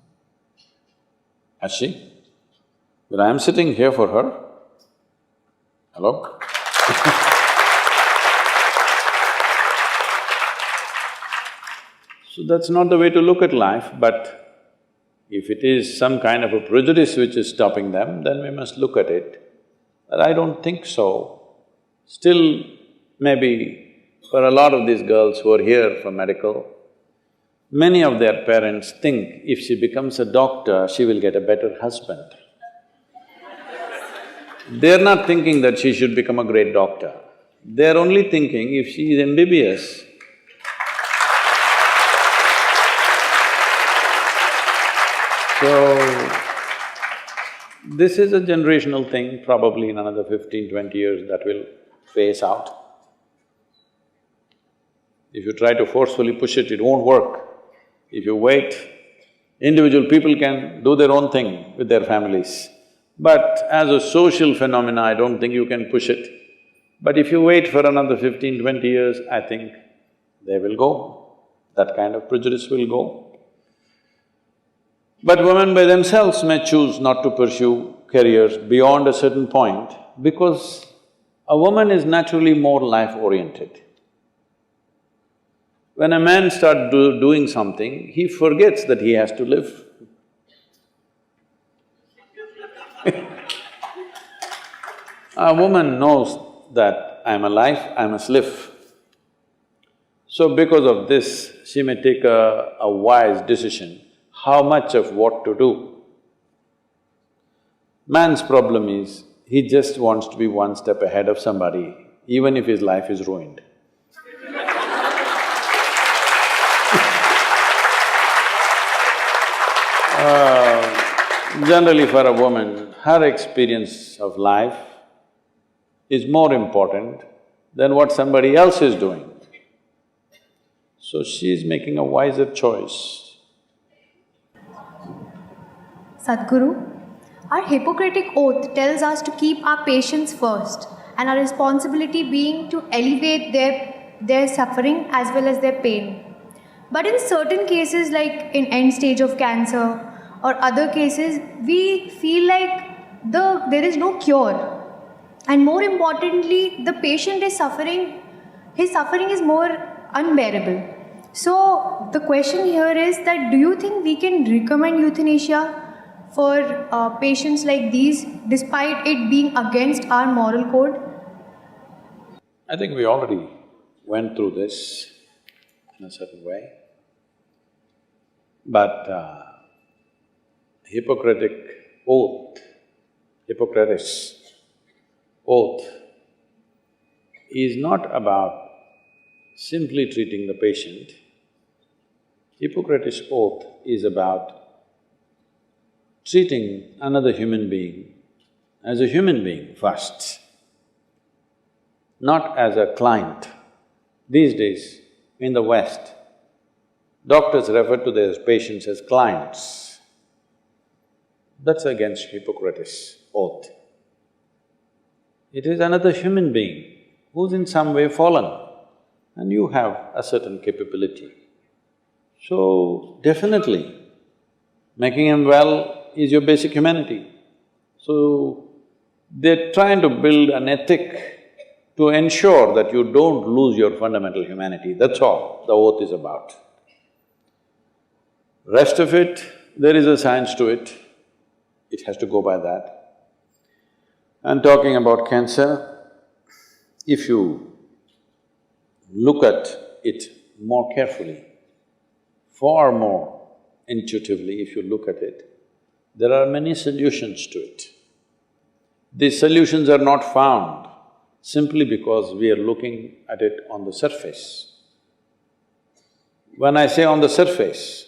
Has she? But I am sitting here for her. Hello? So that's not the way to look at life, but if it is some kind of a prejudice which is stopping them, then we must look at it. But I don't think so. Still, maybe for a lot of these girls who are here for medical, many of their parents think if she becomes a doctor, she will get a better husband. They're not thinking that she should become a great doctor. They're only thinking if she is MBBS, so this is a generational thing, probably in another 15-20 years that will phase out. If you try to forcefully push it, it won't work. If you wait, individual people can do their own thing with their families. But as a social phenomena, I don't think you can push it. But if you wait for another 15-20 years, I think they will go. That kind of prejudice will go. But women by themselves may choose not to pursue careers beyond a certain point because a woman is naturally more life-oriented. When a man starts doing something, he forgets that he has to live. A woman knows that I must live. So because of this, she may take a wise decision, how much of what to do. Man's problem is, he just wants to be one step ahead of somebody, even if his life is ruined. Generally for a woman, her experience of life is more important than what somebody else is doing. So she is making a wiser choice. Sadhguru, our Hippocratic oath tells us to keep our patients first, and our responsibility being to alleviate their suffering as well as their pain. But in certain cases, like in end stage of cancer or other cases, we feel like there is no cure. And more importantly, the patient is suffering, his suffering is more unbearable. So the question here is that do you think we can recommend euthanasia for patients like these despite it being against our moral code? I think we already went through this in a certain way. But Hippocratic oath, Hippocrates oath is not about simply treating the patient. Hippocrates oath is about treating another human being as a human being first, not as a client. These days, in the West, doctors refer to their patients as clients. That's against Hippocrates' oath. It is another human being who's in some way fallen, and you have a certain capability. So, definitely, making him well is your basic humanity. So, they're trying to build an ethic to ensure that you don't lose your fundamental humanity, that's all the oath is about. Rest of it, there is a science to it, it has to go by that. And talking about cancer, if you look at it more carefully, far more intuitively if you look at it, there are many solutions to it. These solutions are not found simply because we are looking at it on the surface. When I say on the surface,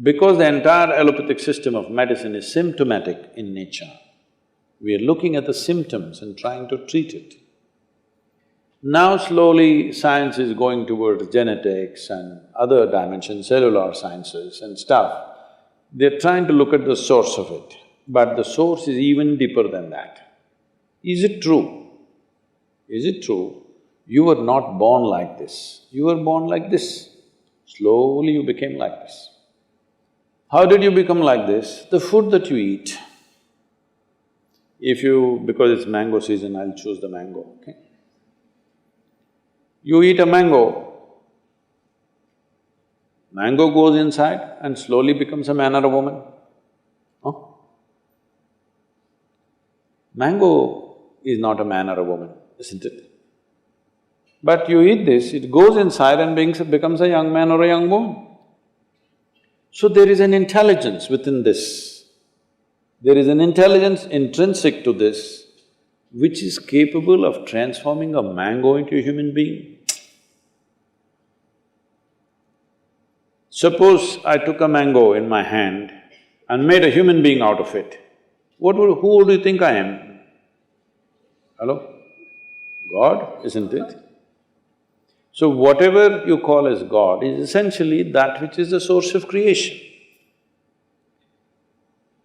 because the entire allopathic system of medicine is symptomatic in nature, we are looking at the symptoms and trying to treat it. Now slowly science is going towards genetics and other dimensions, cellular sciences and stuff. They're trying to look at the source of it, but the source is even deeper than that. Is it true? Is it true? You were not born like this, you were born like this. Slowly you became like this. How did you become like this? The food that you eat. Because it's mango season, I'll choose the mango, okay? You eat a mango, mango goes inside and slowly becomes a man or a woman. Huh? Mango is not a man or a woman, isn't it? But you eat this, it goes inside and becomes a young man or a young woman. So there is an intelligence within this. There is an intelligence intrinsic to this which is capable of transforming a mango into a human being. Suppose I took a mango in my hand and made a human being out of it, who would you think I am? Hello? God, isn't it? So whatever you call as God is essentially that which is the source of creation.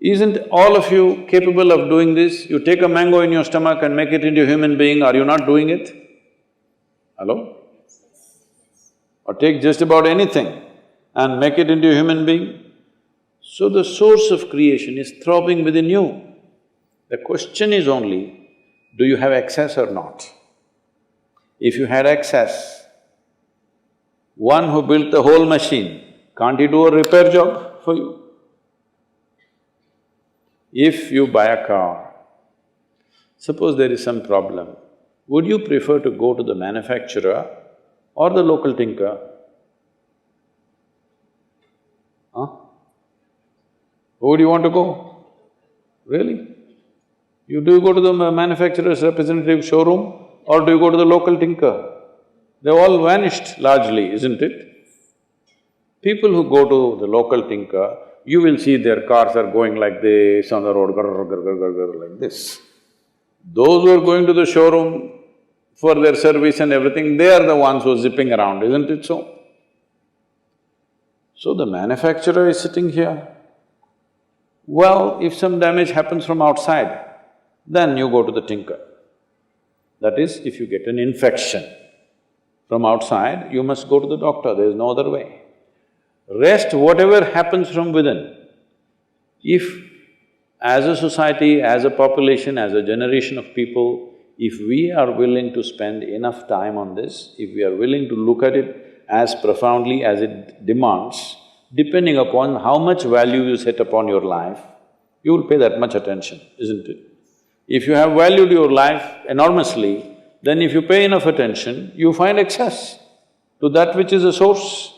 Isn't all of you capable of doing this? You take a mango in your stomach and make it into a human being, are you not doing it? Hello? Or take just about anything and make it into a human being. So the source of creation is throbbing within you. The question is only, do you have access or not? If you had access, one who built the whole machine, can't he do a repair job for you? If you buy a car, suppose there is some problem, would you prefer to go to the manufacturer or the local tinker? Huh? Who do you want to go? Really? Do you go to the manufacturer's representative showroom or do you go to the local tinker? They've all vanished largely, isn't it? People who go to the local tinker, you will see their cars are going like this on the road, grr, grr, grr, grr, grr, like this. Those who are going to the showroom for their service and everything, they are the ones who are zipping around, isn't it so? So the manufacturer is sitting here. Well, if some damage happens from outside, then you go to the tinker. That is, if you get an infection from outside, you must go to the doctor, there is no other way. Rest, whatever happens from within, if as a society, as a population, as a generation of people, if we are willing to spend enough time on this, if we are willing to look at it as profoundly as it demands, depending upon how much value you set upon your life, you will pay that much attention, isn't it? If you have valued your life enormously, then if you pay enough attention, you find access to that which is a source.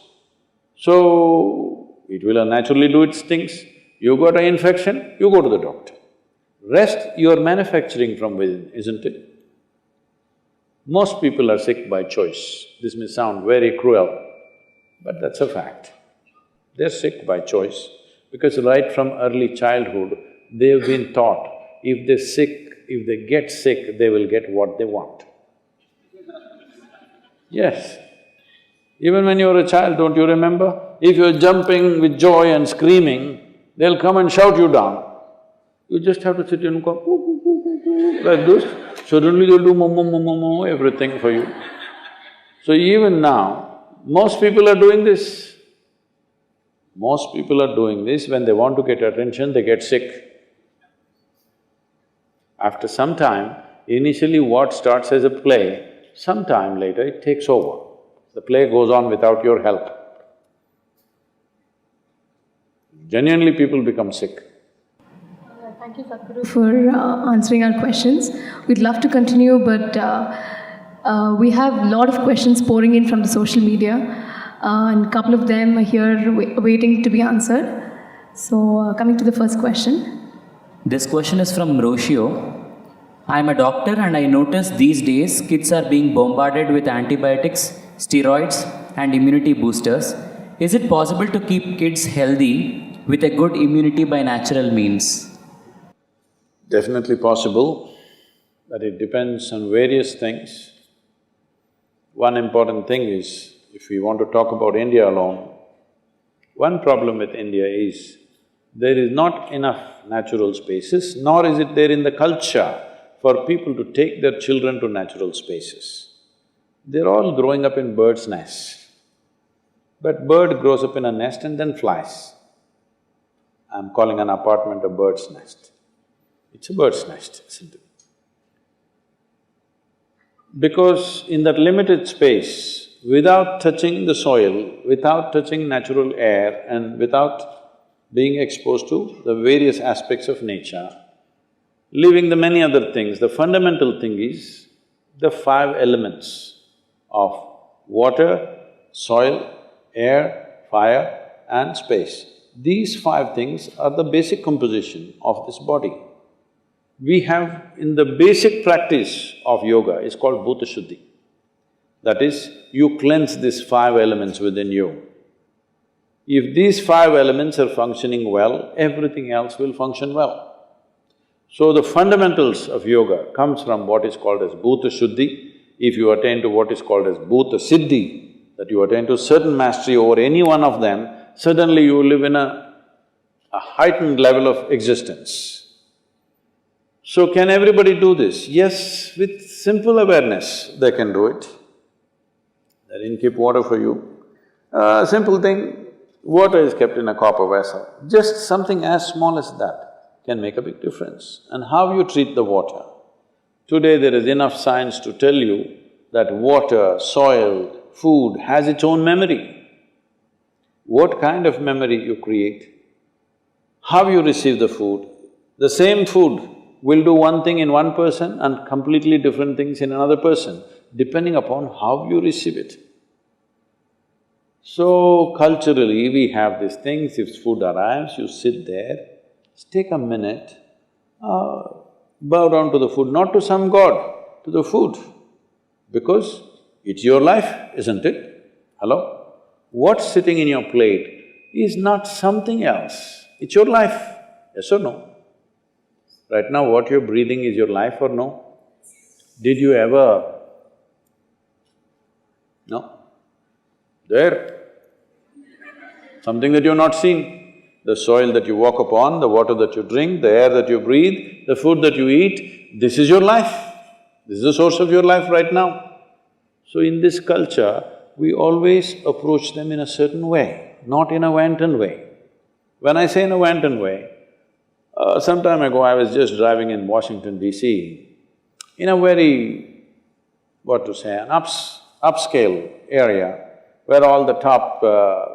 So, it will naturally do its things. You got an infection, you go to the doctor. Rest, you are manufacturing from within, isn't it? Most people are sick by choice. This may sound very cruel, but that's a fact. They're sick by choice because right from early childhood, they've been taught if they get sick, they will get what they want. Yes. Even when you were a child, don't you remember? If you're jumping with joy and screaming, they'll come and shout you down. You just have to sit and go like this. Suddenly they'll do mo, everything for you. So even now, most people are doing this. Most people are doing this, when they want to get attention, they get sick. After some time, initially what starts as a play, sometime later it takes over. The play goes on without your help. Genuinely people become sick. Thank you, Sadhguru, for answering our questions. We'd love to continue, but we have a lot of questions pouring in from the social media, and a couple of them are here waiting to be answered. So, coming to the first question. This question is from Roshio. I am a doctor and I notice these days kids are being bombarded with antibiotics, steroids and immunity boosters. Is it possible to keep kids healthy with a good immunity by natural means? Definitely possible, but it depends on various things. One important thing is, if we want to talk about India alone, one problem with India is there is not enough natural spaces, nor is it there in the culture for people to take their children to natural spaces. They're all growing up in bird's nests. But bird grows up in a nest and then flies. I'm calling an apartment a bird's nest. It's a bird's nest, isn't it? Because in that limited space, without touching the soil, without touching natural air and without being exposed to the various aspects of nature, leaving the many other things, the fundamental thing is the five elements of water, soil, air, fire and space. These five things are the basic composition of this body. We have, in the basic practice of yoga, is called Bhuta Shuddi. That is, you cleanse these five elements within you. If these five elements are functioning well, everything else will function well. So the fundamentals of yoga comes from what is called as Bhuta Shuddi. If you attain to what is called as Bhuta Siddhi, that you attain to certain mastery over any one of them, suddenly you live in a heightened level of existence. So can everybody do this? Yes, with simple awareness they can do it. They didn't keep water for you. Simple thing, water is kept in a copper vessel. Just something as small as that can make a big difference. And how you treat the water. Today there is enough science to tell you that water, soil, food has its own memory. What kind of memory you create, how you receive the food. The same food will do one thing in one person and completely different things in another person, depending upon how you receive it. So culturally, we have these things, if food arrives, you sit there, take a minute, bow down to the food, not to some god, to the food, because it's your life, isn't it? Hello? What's sitting in your plate is not something else, it's your life, yes or no? Right now, what you're breathing is your life or no? Did you ever… No? There. Something that you've not seen. The soil that you walk upon, the water that you drink, the air that you breathe, the food that you eat, this is your life. This is the source of your life right now. So in this culture, we always approach them in a certain way, not in a wanton way. When I say in a wanton way, some time ago I was just driving in Washington, D.C., in a very, what to say, an upscale area where all the top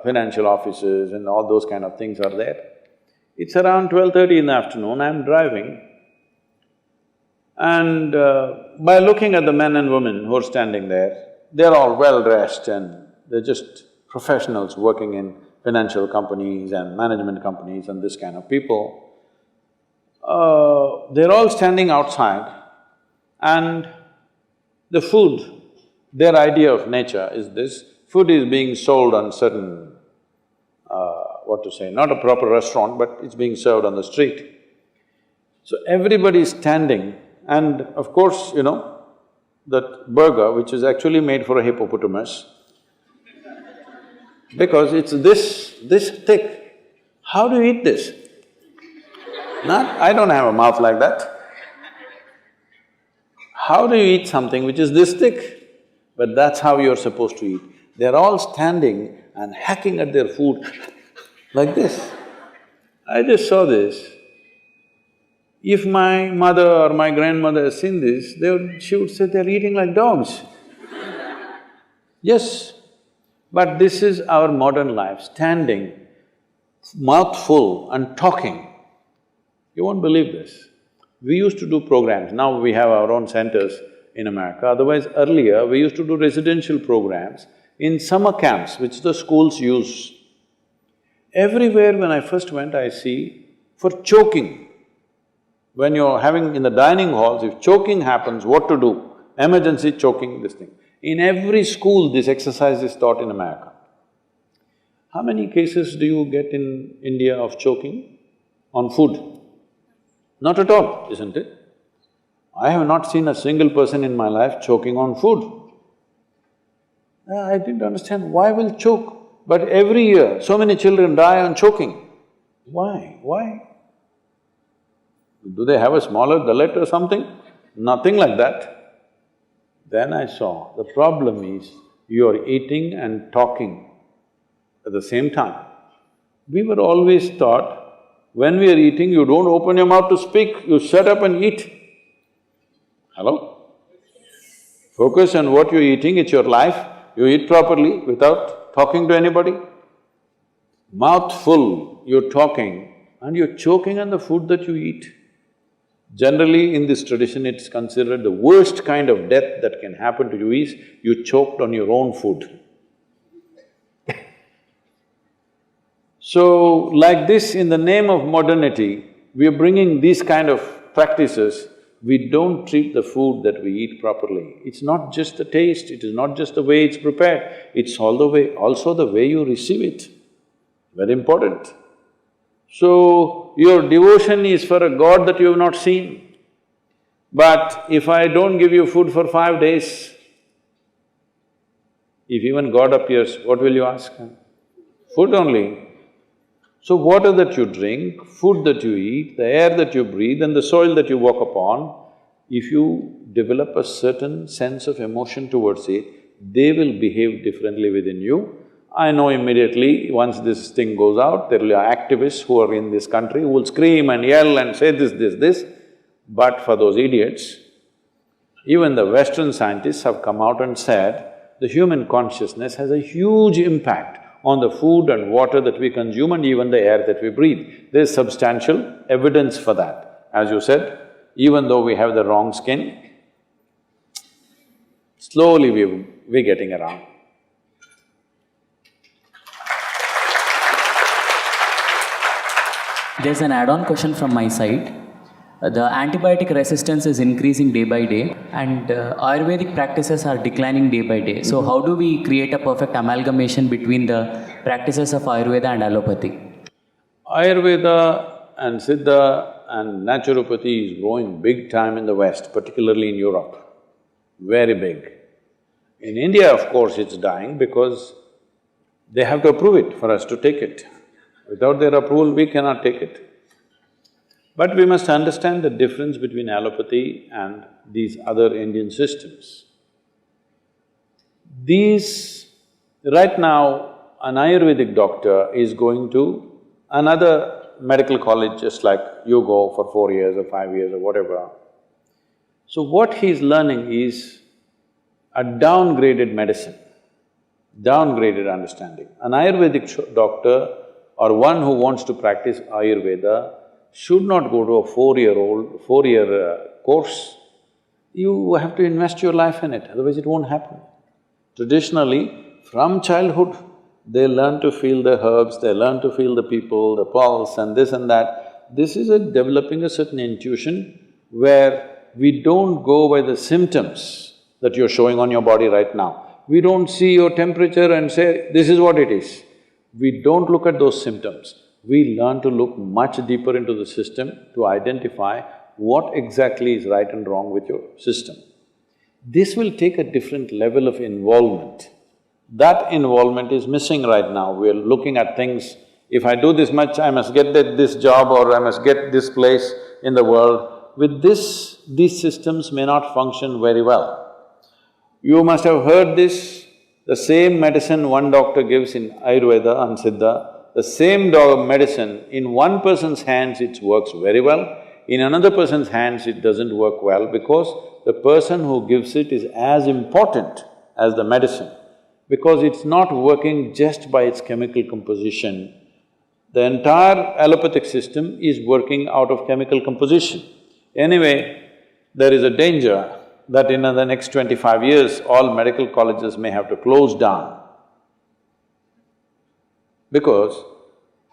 financial offices and all those kind of things are there. It's around 12:30 in the afternoon, I'm driving, and by looking at the men and women who are standing there, they're all well-dressed and they're just professionals working in financial companies and management companies and this kind of people. They're all standing outside and the food, their idea of nature is this, food is being sold on certain, what to say, not a proper restaurant, but it's being served on the street. So everybody is standing and of course, you know, that burger which is actually made for a hippopotamus, because it's this thick, how do you eat this? I don't have a mouth like that. How do you eat something which is this thick? But that's how you're supposed to eat. They're all standing and hacking at their food like this. I just saw this. If my mother or my grandmother has seen this, she would say they're eating like dogs. Yes, but this is our modern life, standing, mouth full and talking. You won't believe this. We used to do programs, now we have our own centers in America. Otherwise, earlier we used to do residential programs in summer camps which the schools use. Everywhere when I first went, I see for choking. When you're having in the dining halls, if choking happens, what to do? Emergency choking, this thing. In every school, this exercise is taught in America. How many cases do you get in India of choking on food? Not at all, isn't it? I have not seen a single person in my life choking on food. I didn't understand, why will choke? But every year, so many children die on choking. Why? Why? Do they have a smaller gullet or something? Nothing like that. Then I saw, the problem is, you're eating and talking at the same time. We were always taught, when we are eating, you don't open your mouth to speak, you shut up and eat. Hello? Focus on what you're eating, it's your life, you eat properly without talking to anybody. Mouth full, you're talking and you're choking on the food that you eat. Generally, in this tradition, it's considered the worst kind of death that can happen to you is you choked on your own food. So, like this, in the name of modernity, we are bringing these kind of practices. We don't treat the food that we eat properly. It's not just the taste, it is not just the way it's prepared, it's also the way you receive it. Very important. So, your devotion is for a god that you have not seen. But if I don't give you food for 5 days, if even God appears, what will you ask? Food only. So water that you drink, food that you eat, the air that you breathe and the soil that you walk upon, if you develop a certain sense of emotion towards it, they will behave differently within you. I know immediately, once this thing goes out, there will be activists who are in this country who will scream and yell and say this. But for those idiots, even the Western scientists have come out and said, the human consciousness has a huge impact on the food and water that we consume and even the air that we breathe. There's substantial evidence for that. As you said, even though we have the wrong skin, slowly we're getting around. There's an add-on question from my side. The antibiotic resistance is increasing day by day, and Ayurvedic practices are declining day by day. So, how do we create a perfect amalgamation between the practices of Ayurveda and allopathy? Ayurveda and Siddha and naturopathy is growing big time in the West, particularly in Europe, very big. In India, of course, it's dying because they have to approve it for us to take it. Without their approval, we cannot take it. But we must understand the difference between allopathy and these other Indian systems. Right now, an Ayurvedic doctor is going to another medical college just like you go for 4 years or 5 years or whatever. So what he's learning is a downgraded medicine, downgraded understanding. An Ayurvedic doctor or one who wants to practice Ayurveda should not go to a four-year course. You have to invest your life in it, otherwise it won't happen. Traditionally, from childhood, they learn to feel the herbs, they learn to feel the people, the pulse and this and that. This is developing a certain intuition where we don't go by the symptoms that you're showing on your body right now. We don't see your temperature and say, this is what it is. We don't look at those symptoms. We learn to look much deeper into the system to identify what exactly is right and wrong with your system. This will take a different level of involvement. That involvement is missing right now. We're looking at things, if I do this much, I must get this job or I must get this place in the world. With this, these systems may not function very well. You must have heard this, the same medicine one doctor gives in Ayurveda and Siddha, the same medicine, in one person's hands it works very well, in another person's hands it doesn't work well because the person who gives it is as important as the medicine, because it's not working just by its chemical composition. The entire allopathic system is working out of chemical composition. Anyway, there is a danger that in the next 25 years, all medical colleges may have to close down because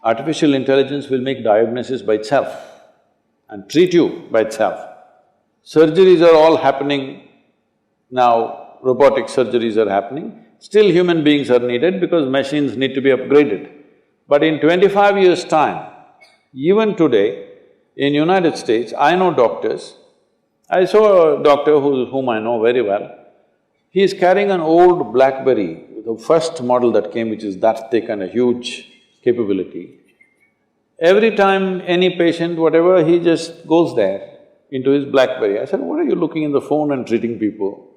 artificial intelligence will make diagnosis by itself and treat you by itself. Surgeries are all happening now, robotic surgeries are happening. Still human beings are needed because machines need to be upgraded. But in 25 years' time, even today, in United States, I know doctors. I saw a doctor whom I know very well. He is carrying an old BlackBerry, the first model that came, which is that thick and a huge capability. Every time any patient, whatever, he just goes there into his BlackBerry. I said, what are you looking in the phone and treating people?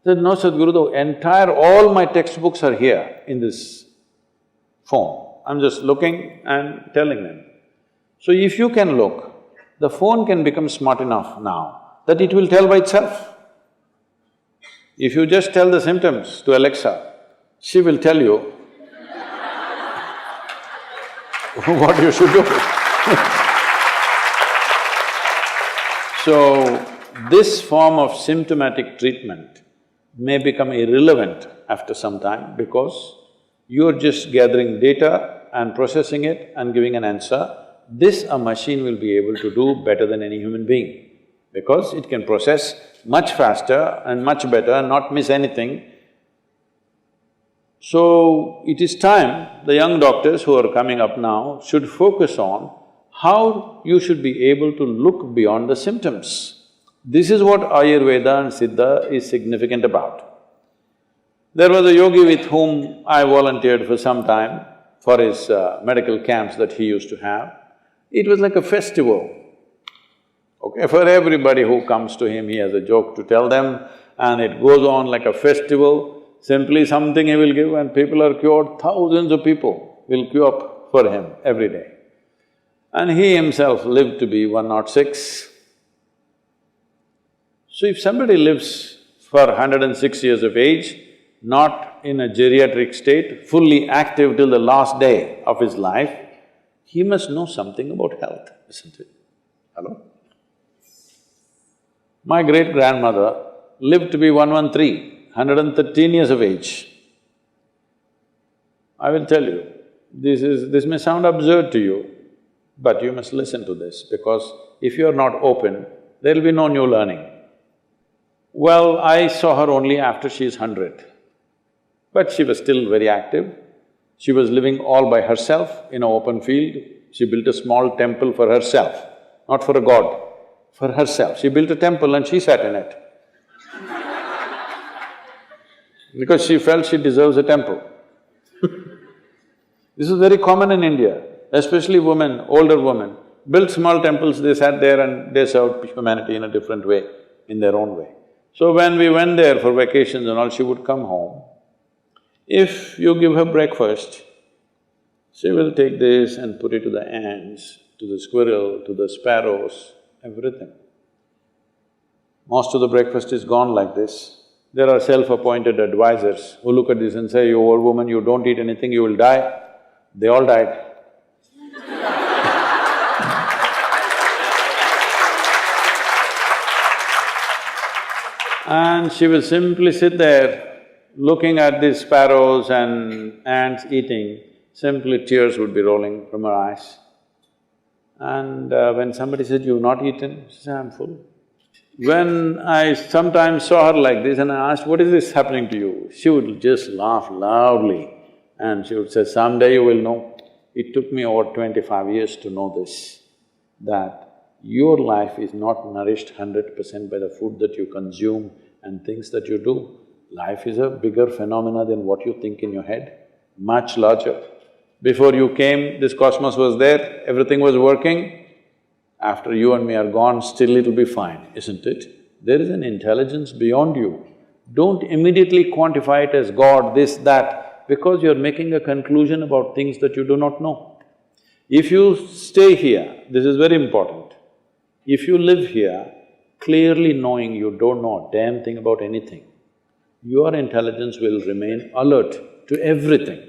He said, no, Sadhguru, all my textbooks are here in this phone. I'm just looking and telling them. So if you can look, the phone can become smart enough now that it will tell by itself. If you just tell the symptoms to Alexa, she will tell you what you should do. So, this form of symptomatic treatment may become irrelevant after some time because you're just gathering data and processing it and giving an answer. This a machine will be able to do better than any human being because it can process much faster and much better and not miss anything. So, it is time the young doctors who are coming up now should focus on how you should be able to look beyond the symptoms. This is what Ayurveda and Siddha is significant about. There was a yogi with whom I volunteered for some time for his medical camps that he used to have. It was like a festival. Okay, for everybody who comes to him, he has a joke to tell them and it goes on like a festival. Simply something he will give and people are cured, thousands of people will queue up for him every day. And he himself lived to be 106. So if somebody lives for 106 years of age, not in a geriatric state, fully active till the last day of his life, he must know something about health, isn't it? Hello? My great-grandmother lived to be 113, 113 years of age. I will tell you, this may sound absurd to you, But you must listen to this, because if you're not open, there'll be no new learning. Well, I saw her only after she's 100, but she was still very active. She was living all by herself in an open field. She built a small temple for herself, not for a god, for herself. She built a temple and she sat in it because she felt she deserves a temple. This is very common in India, especially women, older women, built small temples, they sat there and they served humanity in a different way, in their own way. So when we went there for vacations and all, she would come home. If you give her breakfast, she will take this and put it to the ants, to the squirrel, to the sparrows, everything. Most of the breakfast is gone like this. There are self-appointed advisors who look at this and say, "You old woman, you don't eat anything, you will die." They all died. And she will simply sit there looking at these sparrows and ants eating, simply tears would be rolling from her eyes. And when somebody said, "You've not eaten?" She said, "I'm full." When I sometimes saw her like this and I asked, "What is this happening to you?" She would just laugh loudly and she would say, "Someday you will know." It took me over 25 years to know this, that your life is not nourished 100% by the food that you consume and things that you do. Life is a bigger phenomena than what you think in your head, much larger. Before you came, this cosmos was there, everything was working. After you and me are gone, still it'll be fine, isn't it? There is an intelligence beyond you. Don't immediately quantify it as God, this, that, because you're making a conclusion about things that you do not know. If you stay here, this is very important. If you live here, clearly knowing you don't know a damn thing about anything, your intelligence will remain alert to everything.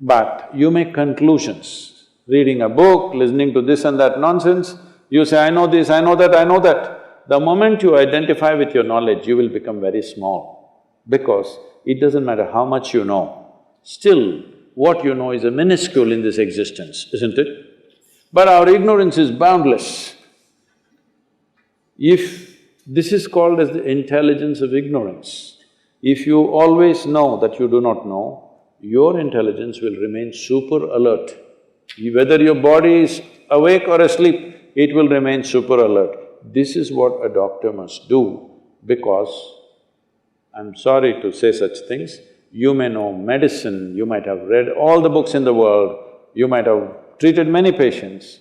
But you make conclusions, reading a book, listening to this and that nonsense, you say, "I know this, I know that, I know that." The moment you identify with your knowledge, you will become very small, because it doesn't matter how much you know, still what you know is a minuscule in this existence, isn't it? But our ignorance is boundless. If this is called as the intelligence of ignorance, if you always know that you do not know, your intelligence will remain super alert. Whether your body is awake or asleep, it will remain super alert. This is what a doctor must do, because I'm sorry to say such things, you may know medicine, you might have read all the books in the world, you might have treated many patients,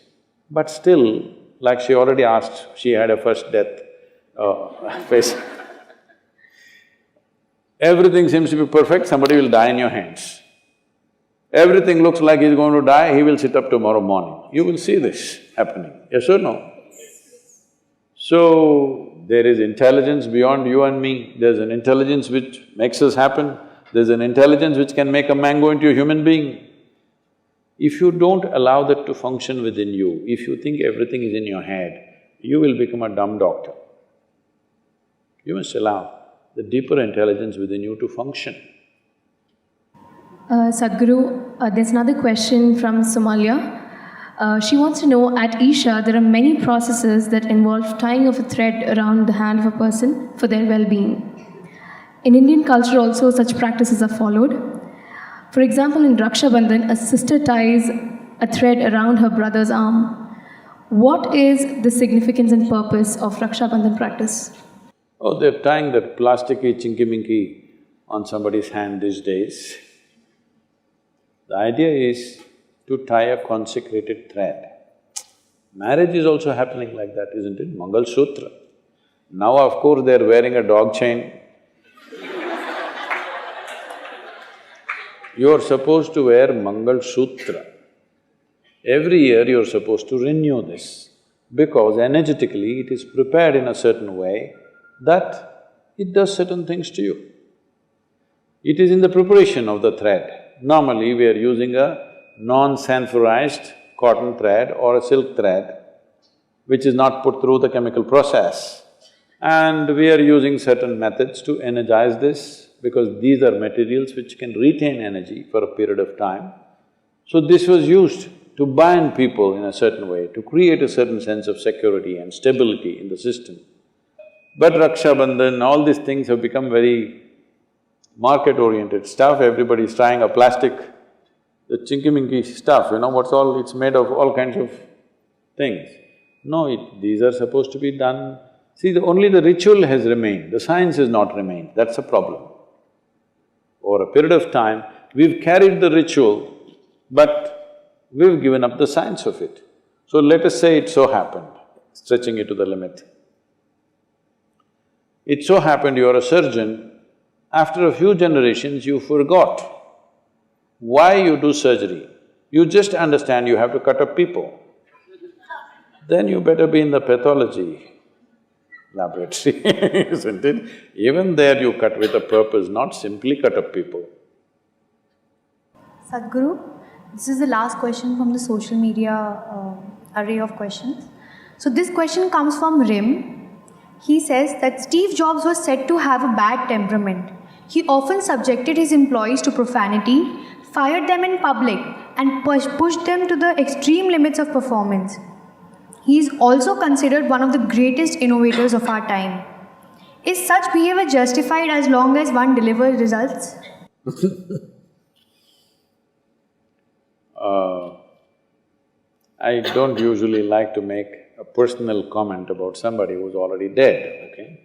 but still, like she already asked, she had a first death phase. Everything seems to be perfect, somebody will die in your hands. Everything looks like he's going to die, he will sit up tomorrow morning. You will see this happening, yes or no? So, there is intelligence beyond you and me, there's an intelligence which makes us happen, there's an intelligence which can make a mango into a human being. If you don't allow that to function within you, if you think everything is in your head, you will become a dumb doctor. You must allow the deeper intelligence within you to function. Sadhguru, there's another question from Somalia. She wants to know, at Isha, there are many processes that involve tying of a thread around the hand of a person for their well-being. In Indian culture also, such practices are followed. For example, in Raksha Bandhan, a sister ties a thread around her brother's arm. What is the significance and purpose of Raksha Bandhan practice? Oh, they're tying that plasticky chinky-minky on somebody's hand these days. The idea is to tie a consecrated thread. Marriage is also happening like that, isn't it? Mangal Sutra. Now, of course, they're wearing a dog chain. You're supposed to wear Mangal Sutra. Every year you're supposed to renew this, because energetically it is prepared in a certain way that it does certain things to you. It is in the preparation of the thread. Normally we are using a non-sanforized cotton thread or a silk thread, which is not put through the chemical process. And we are using certain methods to energize this, because these are materials which can retain energy for a period of time. So this was used to bind people in a certain way, to create a certain sense of security and stability in the system. But Raksha Bandhan, all these things have become very market-oriented stuff. Everybody's trying a plastic, the chinky-minky stuff, what's all… it's made of all kinds of things. No, these are supposed to be done… See, only the ritual has remained, the science has not remained, that's the problem. Over a period of time, we've carried the ritual, but we've given up the science of it. So let us say it so happened, stretching it to the limit. It so happened you're a surgeon, after a few generations you forgot why you do surgery. You just understand you have to cut up people. Then you better be in the pathology laboratory, isn't it? Even there you cut with a purpose, not simply cut up people. Sadhguru, this is the last question from the social media array of questions. So this question comes from Rim. He says that Steve Jobs was said to have a bad temperament. He often subjected his employees to profanity, fired them in public, and pushed them to the extreme limits of performance. He is also considered one of the greatest innovators of our time. Is such behavior justified as long as one delivers results? I don't usually like to make a personal comment about somebody who's already dead, okay?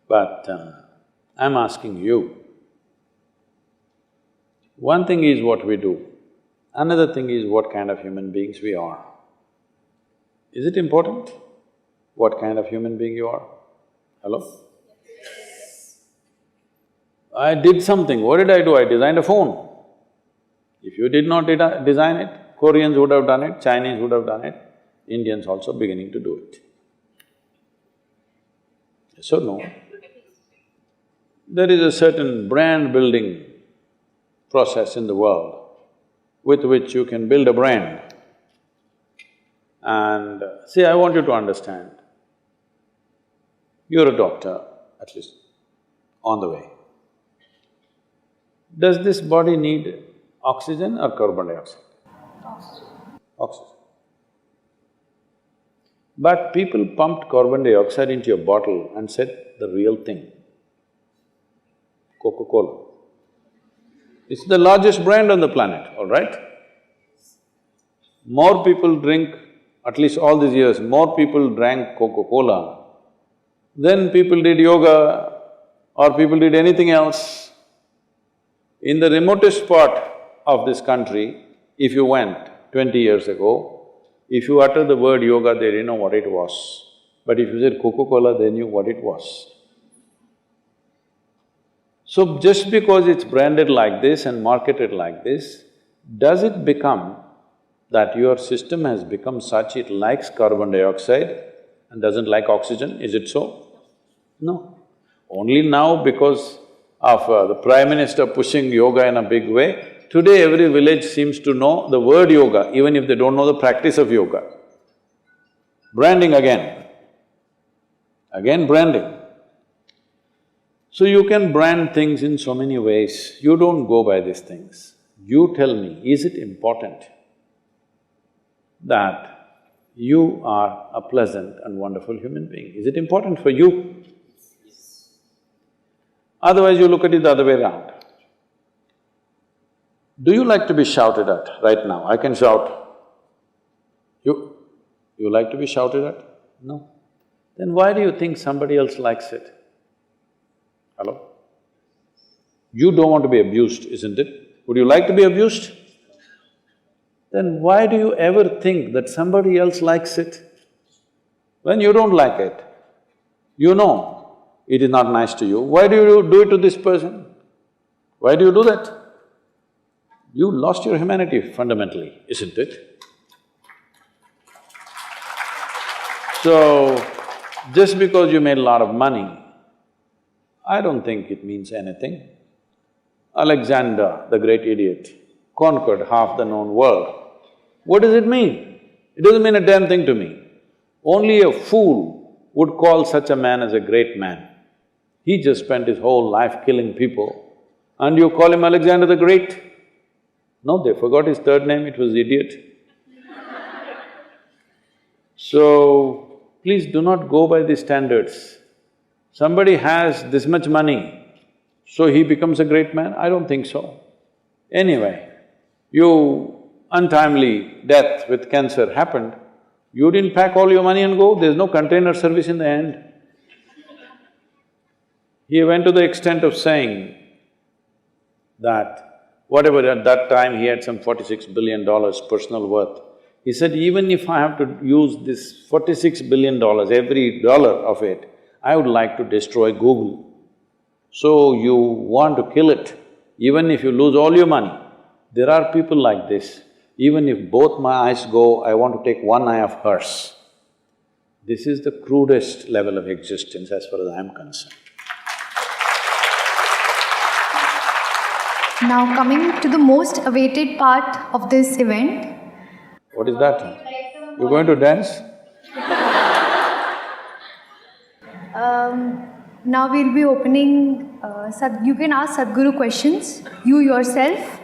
But I'm asking you, one thing is what we do, another thing is what kind of human beings we are. Is it important what kind of human being you are? Hello? I did something, what did I do? I designed a phone. If you did not design it, Koreans would have done it, Chinese would have done it, Indians also beginning to do it. Yes or no? There is a certain brand building process in the world with which you can build a brand. And see, I want you to understand, you're a doctor, at least on the way. Does this body need oxygen or carbon dioxide? Oxygen. But people pumped carbon dioxide into a bottle and said the real thing, Coca-Cola. It's the largest brand on the planet, all right? More people drink, at least all these years, more people drank Coca-Cola than people did yoga or people did anything else. In the remotest part of this country, if you went 20 years ago, if you uttered the word yoga, they didn't know what it was. But if you said Coca-Cola, they knew what it was. So just because it's branded like this and marketed like this, does it become that your system has become such it likes carbon dioxide and doesn't like oxygen? Is it so? No. Only now because of the Prime Minister pushing yoga in a big way, today every village seems to know the word yoga, even if they don't know the practice of yoga. Branding again branding. So you can brand things in so many ways, you don't go by these things. You tell me, is it important that you are a pleasant and wonderful human being? Is it important for you? Otherwise you look at it the other way around. Do you like to be shouted at right now? I can shout. You like to be shouted at? No. Then why do you think somebody else likes it? Hello? You don't want to be abused, isn't it? Would you like to be abused? Then why do you ever think that somebody else likes it? When you don't like it, you know it is not nice to you, why do you do it to this person? Why do you do that? You lost your humanity fundamentally, isn't it? So, just because you made a lot of money, I don't think it means anything. Alexander, the great idiot, conquered half the known world. What does it mean? It doesn't mean a damn thing to me. Only a fool would call such a man as a great man. He just spent his whole life killing people, and you call him Alexander the Great? No, they forgot his third name, it was idiot. So, please do not go by these standards. Somebody has this much money, so he becomes a great man? I don't think so. Anyway, untimely death with cancer happened, you didn't pack all your money and go, there's no container service in the end. He went to the extent of saying that whatever at that time he had some $46 billion personal worth. He said, even if I have to use this $46 billion, every dollar of it, I would like to destroy Google. So you want to kill it, even if you lose all your money. There are people like this, even if both my eyes go, I want to take one eye of hers. This is the crudest level of existence as far as I am concerned. Now coming to the most awaited part of this event. What is that? You're going to dance? Now we'll be opening, you can ask Sadhguru questions, you yourself.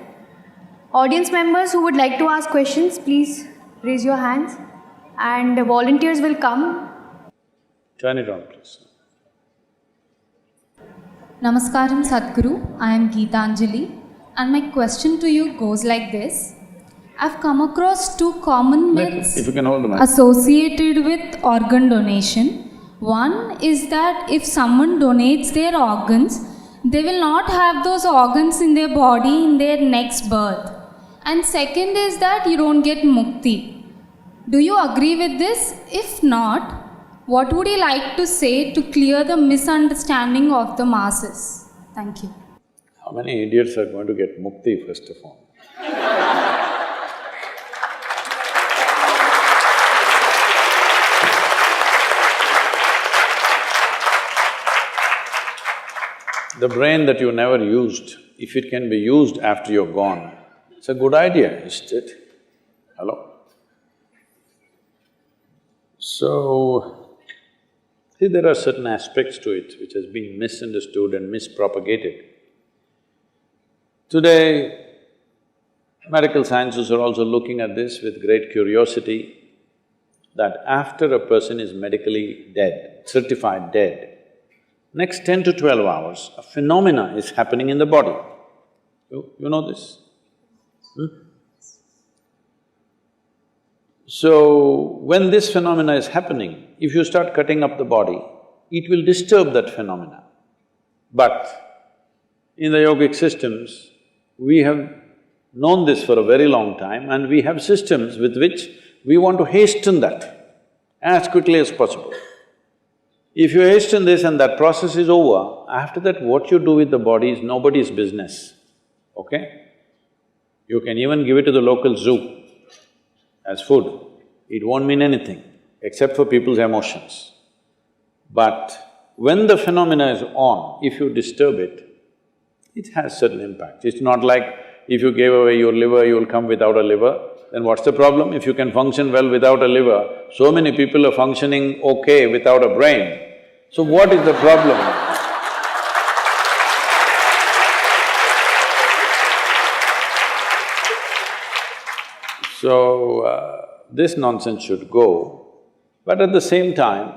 Audience members who would like to ask questions, please raise your hands and the volunteers will come. Turn it on, please. Namaskaram Sadhguru, I am Geetanjali and my question to you goes like this. I've come across two common myths If you can hold the mic. associated with organ donation. One is that if someone donates their organs, they will not have those organs in their body in their next birth. And second is that you don't get mukti. Do you agree with this? If not, what would you like to say to clear the misunderstanding of the masses? Thank you. How many idiots are going to get mukti, first of all? The brain that you never used, if it can be used after you're gone, it's a good idea, isn't it? Hello? So, see, there are certain aspects to it which has been misunderstood and mispropagated. Today, medical sciences are also looking at this with great curiosity, that after a person is medically dead, certified dead, next 10 to 12 hours, a phenomena is happening in the body. You know this? So, when this phenomena is happening, if you start cutting up the body, it will disturb that phenomena. But in the yogic systems, we have known this for a very long time and we have systems with which we want to hasten that as quickly as possible. If you hasten this and that process is over, after that what you do with the body is nobody's business, okay? You can even give it to the local zoo as food. It won't mean anything except for people's emotions. But when the phenomena is on, if you disturb it, it has certain impact. It's not like if you gave away your liver, you will come without a liver, then what's the problem? If you can function well without a liver, so many people are functioning okay without a brain. So what is the problem? So, this nonsense should go. But at the same time,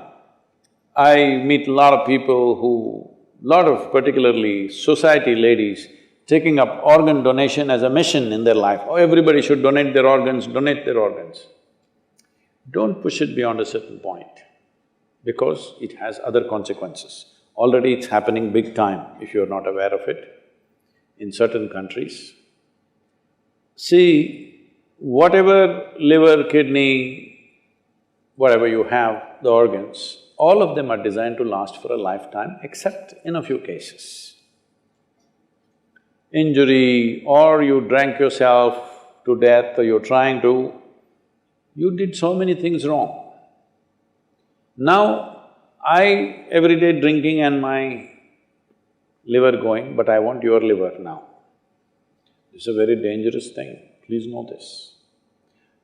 I meet a lot of people lot of particularly society ladies taking up organ donation as a mission in their life. Oh, everybody should donate their organs, donate their organs. Don't push it beyond a certain point, because it has other consequences. Already it's happening big time, if you're not aware of it, in certain countries. See, whatever liver, kidney, whatever you have, the organs, all of them are designed to last for a lifetime, except in a few cases. Injury, or you drank yourself to death, or you're trying to, you did so many things wrong. Now, I every day drinking and my liver going, but I want your liver now. It's a very dangerous thing, please know this.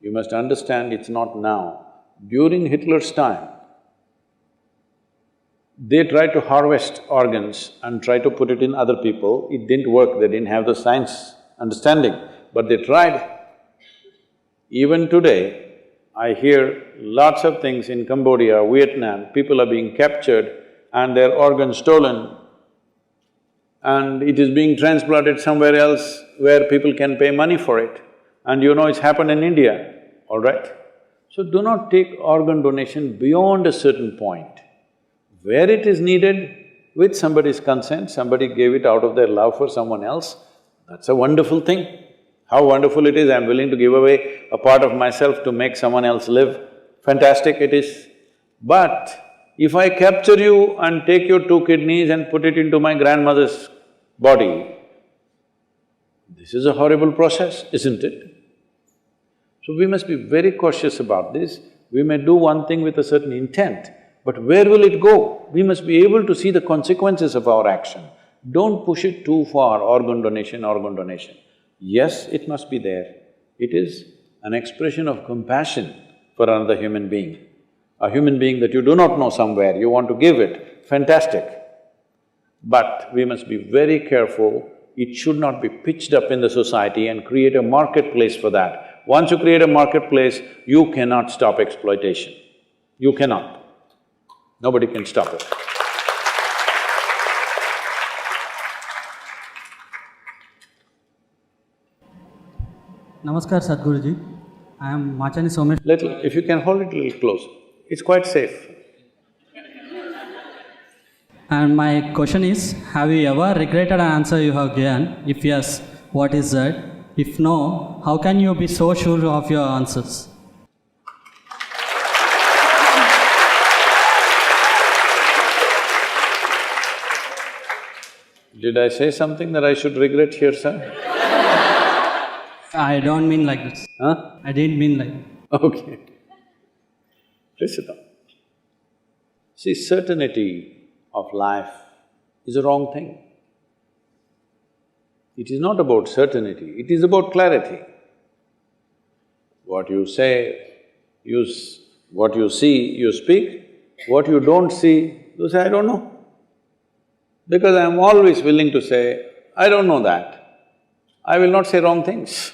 You must understand it's not now. During Hitler's time, They tried to harvest organs and try to put it in other people. It didn't work, they didn't have the science understanding, but they tried. Even today, I hear lots of things in Cambodia, Vietnam, people are being captured and their organs stolen, and it is being transplanted somewhere else where people can pay money for it. And you know it's happened in India, all right? So do not take organ donation beyond a certain point. Where it is needed, with somebody's consent, somebody gave it out of their love for someone else, that's a wonderful thing. How wonderful it is, I'm willing to give away a part of myself to make someone else live. Fantastic it is. But if I capture you and take your 2 kidneys and put it into my grandmother's body, this is a horrible process, isn't it? So we must be very cautious about this. We may do one thing with a certain intent, but where will it go? We must be able to see the consequences of our action. Don't push it too far, organ donation, organ donation. Yes, it must be there. It is an expression of compassion for another human being. A human being that you do not know somewhere, you want to give it, fantastic. But we must be very careful, it should not be pitched up in the society and create a marketplace for that. Once you create a marketplace, you cannot stop exploitation. You cannot. Nobody can stop it. Namaskar Sadhguruji, I am Machani Somesh. If you can hold it a little close, it's quite safe. And my question is, have you ever regretted an answer you have given? If yes, what is that? If no, how can you be so sure of your answers? Did I say something that I should regret here, sir? I don't mean like this. Huh? I didn't mean like that. Okay. Please sit down. See, certainty of life is a wrong thing. It is not about certainty, it is about clarity. What you say, what you see, you speak. What you don't see, you say, I don't know. Because I am always willing to say, I don't know that. I will not say wrong things.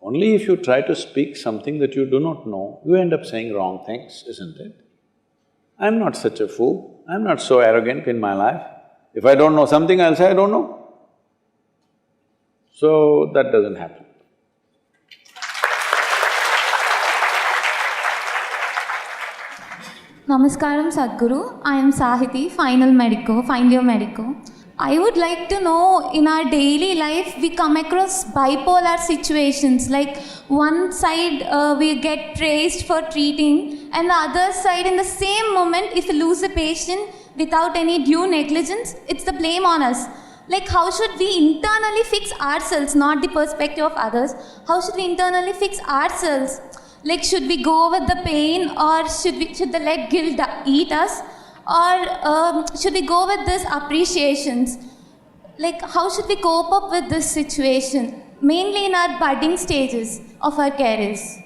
Only if you try to speak something that you do not know, you end up saying wrong things, isn't it? I'm not such a fool, I'm not so arrogant in my life. If I don't know something, I'll say I don't know. So, that doesn't happen. Namaskaram Sadhguru, I am Sahiti, final year medico. I would like to know, in our daily life, we come across bipolar situations, like one side we get praised for treating, and the other side, in the same moment, if we lose a patient without any due negligence, it's the blame on us. Like, how should we internally fix ourselves, not the perspective of others? How should we internally fix ourselves? Like, should we go with the pain, or should the let guilt eat us? Or should we go with this appreciations? Like, how should we cope up with this situation, mainly in our budding stages of our careers?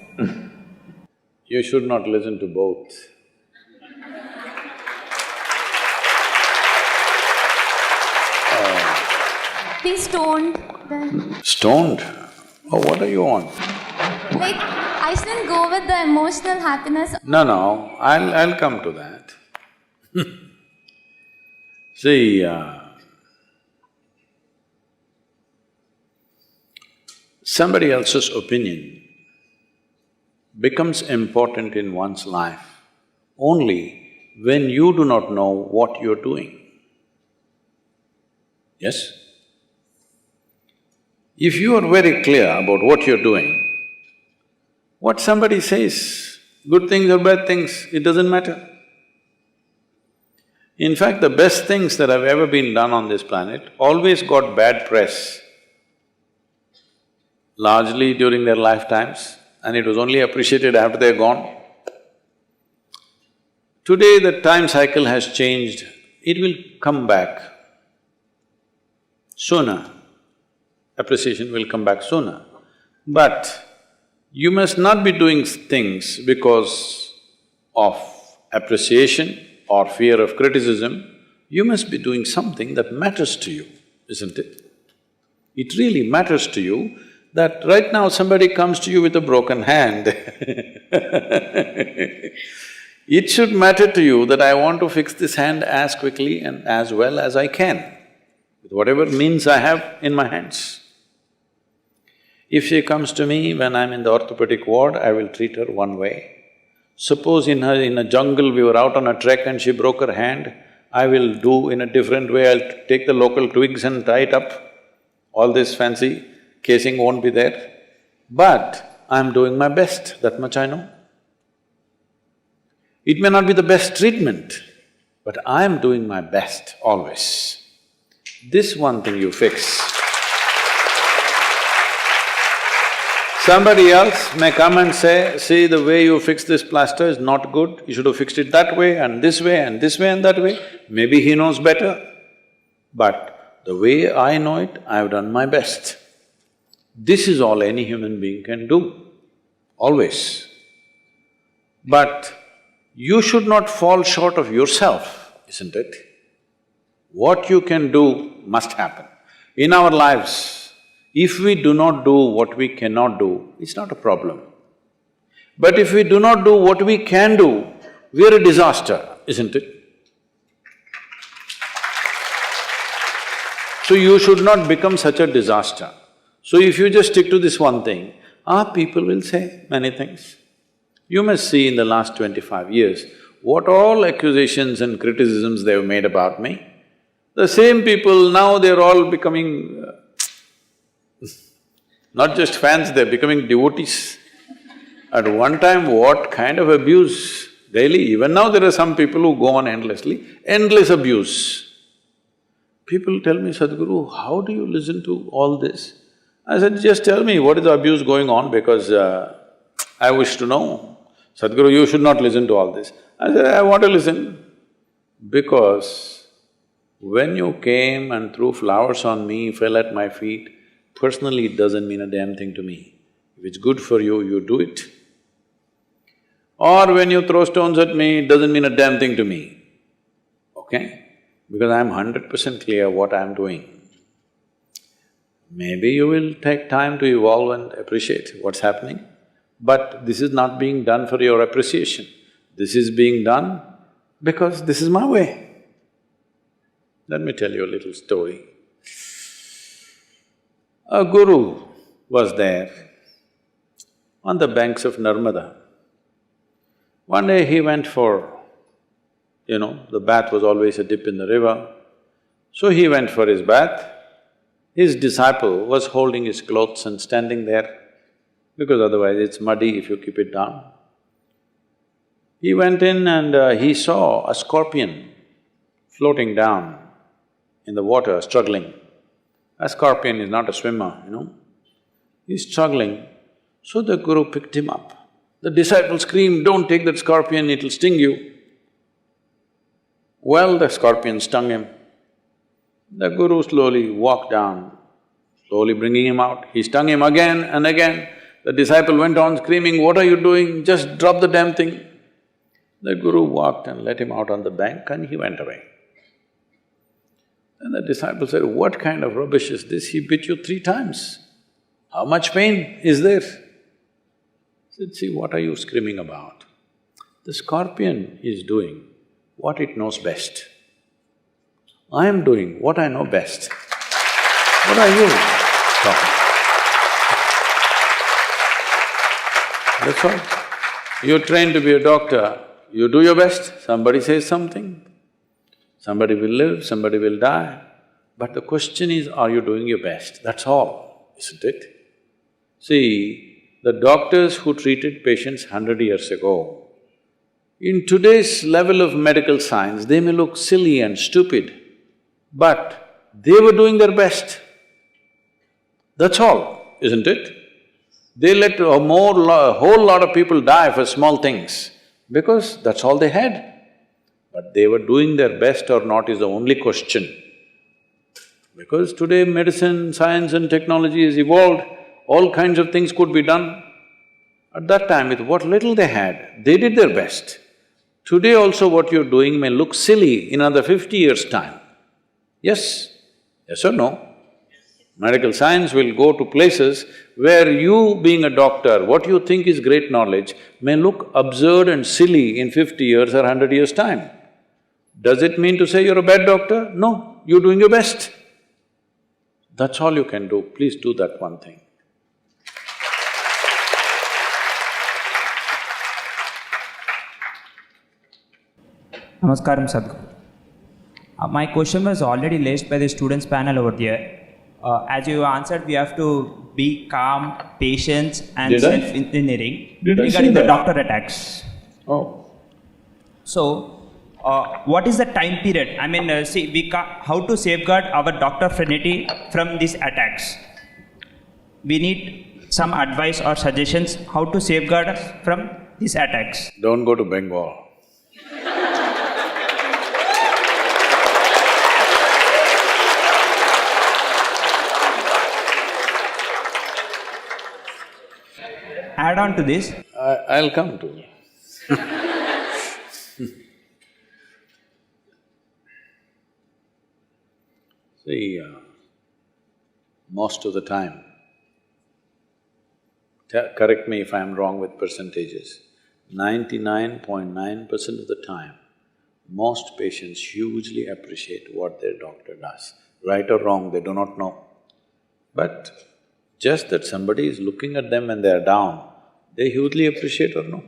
You should not listen to both. Be stoned then. Stoned? Oh, what are you on? Like, I shouldn't go with the emotional happiness. No, I'll come to that. See, somebody else's opinion becomes important in one's life only when you do not know what you're doing. Yes? If you are very clear about what you're doing, what somebody says, good things or bad things, it doesn't matter. In fact, the best things that have ever been done on this planet always got bad press, largely during their lifetimes, and it was only appreciated after they're gone. Today the time cycle has changed, it will come back sooner. Appreciation will come back sooner. But you must not be doing things because of appreciation or fear of criticism, you must be doing something that matters to you, isn't it? It really matters to you that right now somebody comes to you with a broken hand it should matter to you that I want to fix this hand as quickly and as well as I can, with whatever means I have in my hands. If she comes to me when I'm in the orthopedic ward, I will treat her one way. Suppose in a jungle, we were out on a trek and she broke her hand, I will do in a different way, I'll take the local twigs and tie it up. All this fancy casing won't be there. But I'm doing my best, that much I know. It may not be the best treatment, but I'm doing my best always. This one thing you fix. Somebody else may come and say, see, the way you fix this plaster is not good, you should have fixed it that way and this way and this way and that way. Maybe he knows better, but the way I know it, I've done my best. This is all any human being can do, always. But you should not fall short of yourself, isn't it? What you can do must happen. In our lives, if we do not do what we cannot do, it's not a problem. But if we do not do what we can do, we are a disaster, isn't it? So you should not become such a disaster. So if you just stick to this one thing, people will say many things. You must see in the last 25 years, what all accusations and criticisms they've made about me. The same people, now they're all becoming not just fans, they're becoming devotees. At one time, what kind of abuse daily, even now there are some people who go on endlessly, endless abuse. People tell me, Sadhguru, how do you listen to all this? I said, just tell me what is the abuse going on because I wish to know. Sadhguru, you should not listen to all this. I said, I want to listen because when you came and threw flowers on me, fell at my feet, personally it doesn't mean a damn thing to me. If it's good for you, you do it. Or when you throw stones at me, it doesn't mean a damn thing to me, okay? Because I'm 100% clear what I'm doing. Maybe you will take time to evolve and appreciate what's happening, but this is not being done for your appreciation. This is being done because this is my way. Let me tell you a little story. A guru was there on the banks of Narmada. One day he went for, the bath was always a dip in the river. So he went for his bath. His disciple was holding his clothes and standing there because otherwise it's muddy if you keep it down. He went in and he saw a scorpion floating down in the water, struggling. A scorpion is not a swimmer, He's struggling. So the guru picked him up. The disciple screamed, don't take that scorpion, it'll sting you. Well, the scorpion stung him. The guru slowly walked down, slowly bringing him out. He stung him again and again. The disciple went on screaming, what are you doing? Just drop the damn thing. The guru walked and let him out on the bank and he went away. And the disciple said, what kind of rubbish is this? He bit you 3 times. How much pain is there? He said, see, what are you screaming about? The scorpion is doing what it knows best. I am doing what I know best. What are you talking? That's all. You're trained to be a doctor, you do your best, somebody says something. Somebody will live, somebody will die. But the question is, are you doing your best? That's all, isn't it? See, the doctors who treated patients 100 years ago, in today's level of medical science, they may look silly and stupid, but they were doing their best. That's all, isn't it? They let a whole lot of people die for small things because that's all they had. But they were doing their best or not is the only question. Because today medicine, science and technology has evolved, all kinds of things could be done. At that time, with what little they had, they did their best. Today also what you're doing may look silly in another 50 years' time. Yes? Yes or no? Medical science will go to places where you, being a doctor, what you think is great knowledge may look absurd and silly in 50 years or 100 years' time. Does it mean to say you're a bad doctor? No, you're doing your best. That's all you can do. Please do that one thing. Namaskaram, Sadhguru. My question was already raised by the students panel over there. As you answered, we have to be calm, patient and self-engineering regarding the doctor attacks. Oh. So, what is the time period? I mean, how to safeguard our doctor fraternity from these attacks? We need some advice or suggestions how to safeguard us from these attacks. Don't go to Bengal. Add on to this. I'll come to you. See, most of the time, correct me if I'm wrong with percentages, 99.9% of the time, most patients hugely appreciate what their doctor does. Right or wrong, they do not know. But just that somebody is looking at them when they are down, they hugely appreciate or no?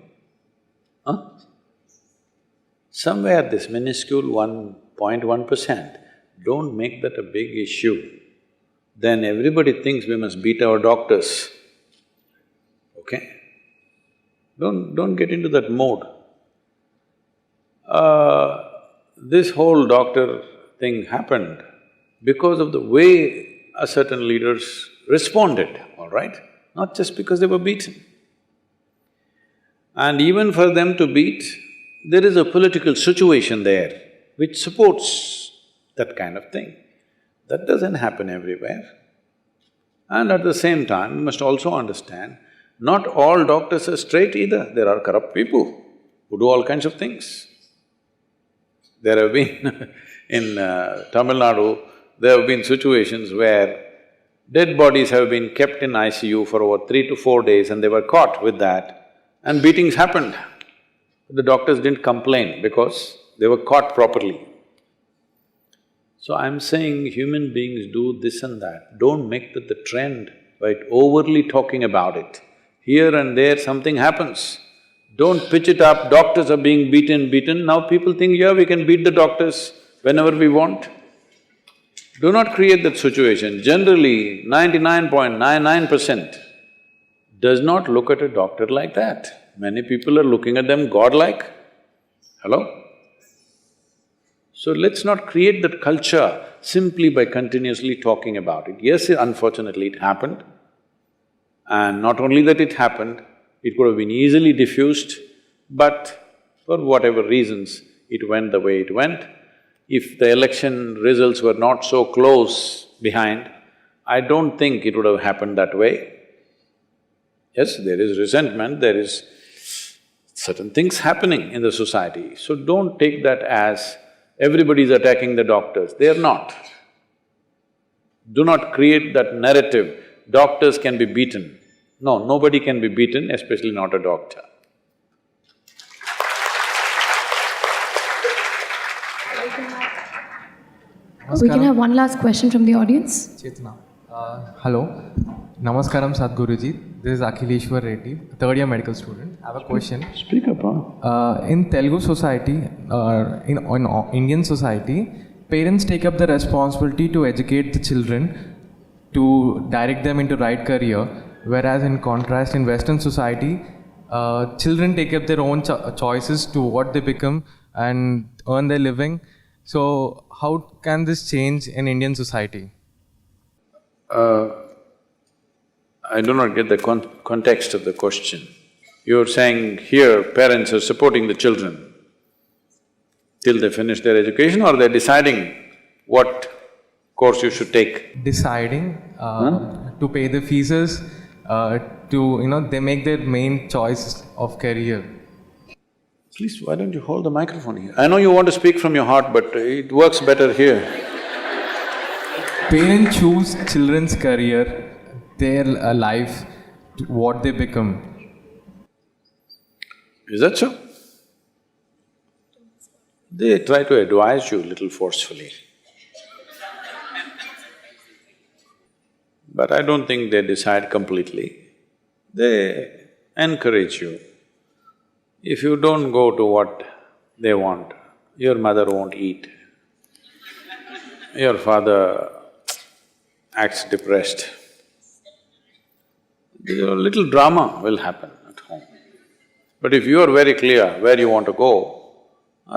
Huh? Somewhere this minuscule 1.1%, don't make that a big issue. Then everybody thinks we must beat our doctors, okay? Don't get into that mode. This whole doctor thing happened because of the way a certain leaders responded, all right? Not just because they were beaten. And even for them to beat, there is a political situation there which supports that kind of thing. That doesn't happen everywhere. And at the same time, you must also understand, not all doctors are straight either. There are corrupt people who do all kinds of things. There have been in Tamil Nadu, there have been situations where dead bodies have been kept in ICU for over 3 to 4 days and they were caught with that and beatings happened. The doctors didn't complain because they were caught properly. So I'm saying human beings do this and that, don't make that the trend by overly talking about it. Here and there something happens, don't pitch it up, doctors are being beaten, now people think, yeah, we can beat the doctors whenever we want. Do not create that situation. Generally, 99.99% does not look at a doctor like that. Many people are looking at them godlike. Hello? So let's not create that culture simply by continuously talking about it. Yes, unfortunately it happened, and not only that it happened, it could have been easily diffused, but for whatever reasons, it went the way it went. If the election results were not so close behind, I don't think it would have happened that way. Yes, there is resentment, there is certain things happening in the society, so don't take that as everybody is attacking the doctors, they are not. Do not create that narrative, doctors can be beaten. No, nobody can be beaten, especially not a doctor. We can have one last question from the audience. Chetna. Hello. Namaskaram Sadhguruji. This is Akhileshwar Reddy, third year medical student. I have a question. Speak up, huh? In Telugu society, in Indian society, parents take up the responsibility to educate the children, to direct them into right career, whereas in contrast in Western society, children take up their own choices to what they become and earn their living. So, how can this change in Indian society? I do not get the context of the question. You're saying here parents are supporting the children till they finish their education, or they're deciding what course you should take? Deciding to pay the fees, they make their main choice of career. Please, why don't you hold the microphone here? I know you want to speak from your heart, but it works better here. Parents choose children's career, their life, what they become. Is that so? They try to advise you a little forcefully. But I don't think they decide completely. They encourage you. If you don't go to what they want, your mother won't eat. Your father acts depressed. A little drama will happen at home. But if you are very clear where you want to go,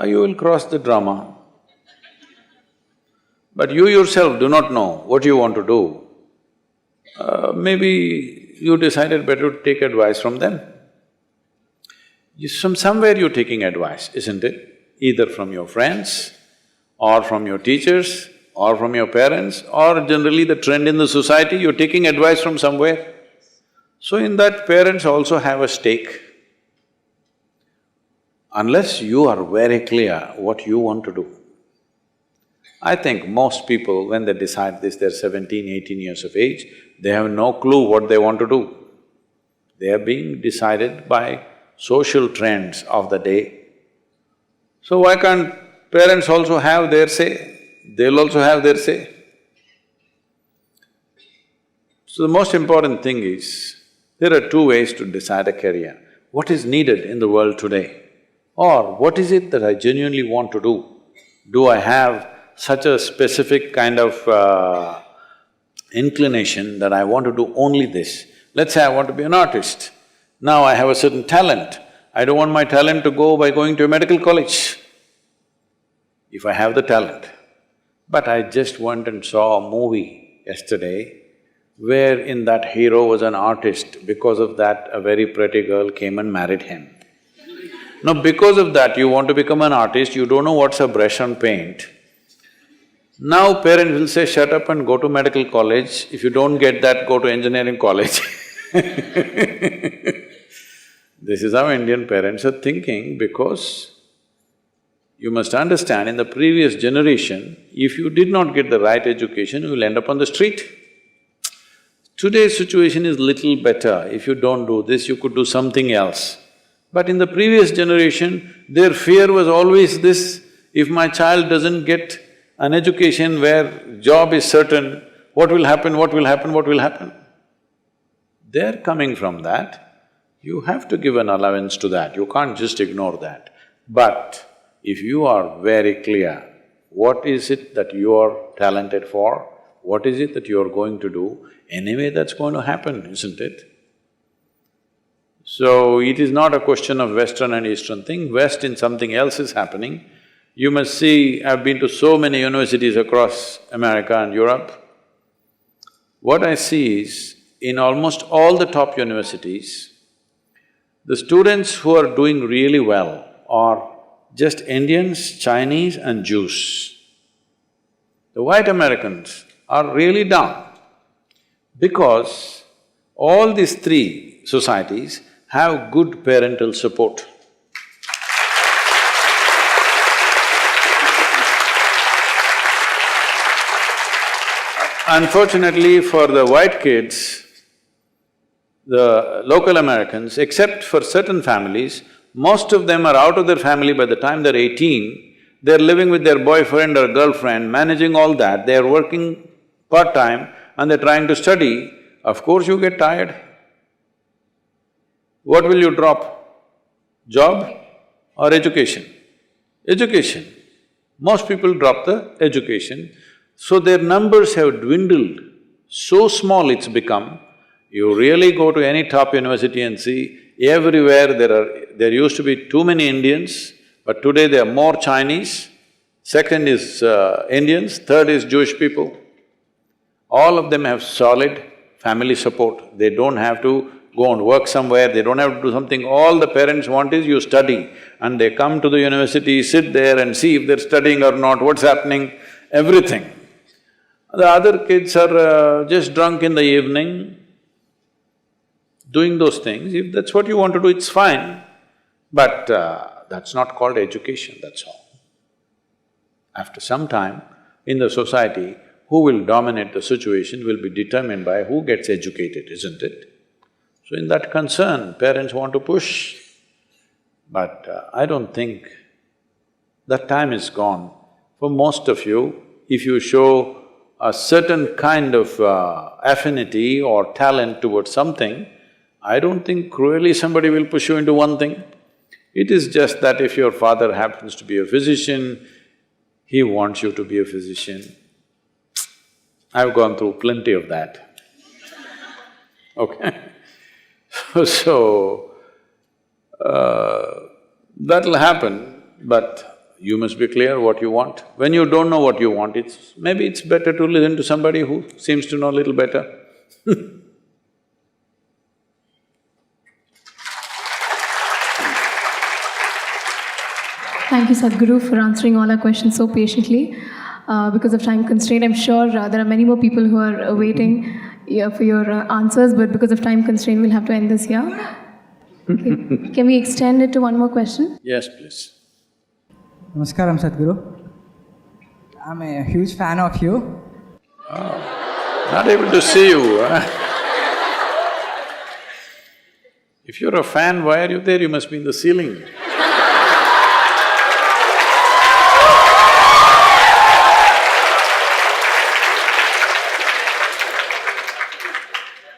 you will cross the drama. But you yourself do not know what you want to do. Maybe you decided better to take advice from them. From somewhere you're taking advice, isn't it? Either from your friends, or from your teachers, or from your parents, or generally the trend in the society, you're taking advice from somewhere. So in that, parents also have a stake. Unless you are very clear what you want to do. I think most people, when they decide this, they're 17, 18 years of age, they have no clue what they want to do. They are being decided by social trends of the day. So why can't parents also have their say? They'll also have their say. So the most important thing is, there are two ways to decide a career. What is needed in the world today? Or what is it that I genuinely want to do? Do I have such a specific kind of inclination that I want to do only this? Let's say I want to be an artist. Now I have a certain talent. I don't want my talent to go by going to a medical college, if I have the talent. But I just went and saw a movie yesterday where in that hero was an artist. Because of that, a very pretty girl came and married him. Now, because of that, you want to become an artist, you don't know what's a brush and paint. Now parents will say, shut up and go to medical college. If you don't get that, go to engineering college. This is how Indian parents are thinking, because you must understand, in the previous generation, if you did not get the right education, you will end up on the street. Today's situation is little better. If you don't do this, you could do something else. But in the previous generation, their fear was always this: if my child doesn't get an education where job is certain, what will happen, what will happen, what will happen? They're coming from that. You have to give an allowance to that, you can't just ignore that. But if you are very clear, what is it that you are talented for, what is it that you are going to do, anyway that's going to happen, isn't it? So, it is not a question of Western and Eastern thing, West in something else is happening. You must see, I've been to so many universities across America and Europe. What I see is, in almost all the top universities, the students who are doing really well are just Indians, Chinese and Jews. The white Americans are really down because all these three societies have good parental support. Unfortunately for the white kids, the local Americans, except for certain families, most of them are out of their family by the time they're 18, they're living with their boyfriend or girlfriend, managing all that, they're working part-time and they're trying to study. Of course you get tired. What will you drop? Job or education? Education. Most people drop the education, so their numbers have dwindled. So small it's become, you really go to any top university and see, everywhere there used to be too many Indians, but today there are more Chinese, second is Indians, third is Jewish people. All of them have solid family support, they don't have to go and work somewhere, they don't have to do something, all the parents want is you study. And they come to the university, sit there and see if they're studying or not, what's happening, everything. The other kids are just drunk in the evening, doing those things. If that's what you want to do, it's fine. But that's not called education, that's all. After some time, in the society, who will dominate the situation will be determined by who gets educated, isn't it? So in that concern, parents want to push, but I don't think that time is gone. For most of you, if you show a certain kind of affinity or talent towards something, I don't think cruelly somebody will push you into one thing. It is just that if your father happens to be a physician, he wants you to be a physician. I've gone through plenty of that, okay? So, that'll happen, but you must be clear what you want. When you don't know what you want, maybe it's better to listen to somebody who seems to know a little better. Thank you, Sadhguru, for answering all our questions so patiently. Because of time constraint, I'm sure there are many more people who are waiting for your answers, but because of time constraint, we'll have to end this here. Okay. Can we extend it to one more question? Yes, please. Namaskaram, Sadhguru. I'm a huge fan of you. Not able to see you, huh? If you're a fan, why are you there? You must be in the ceiling.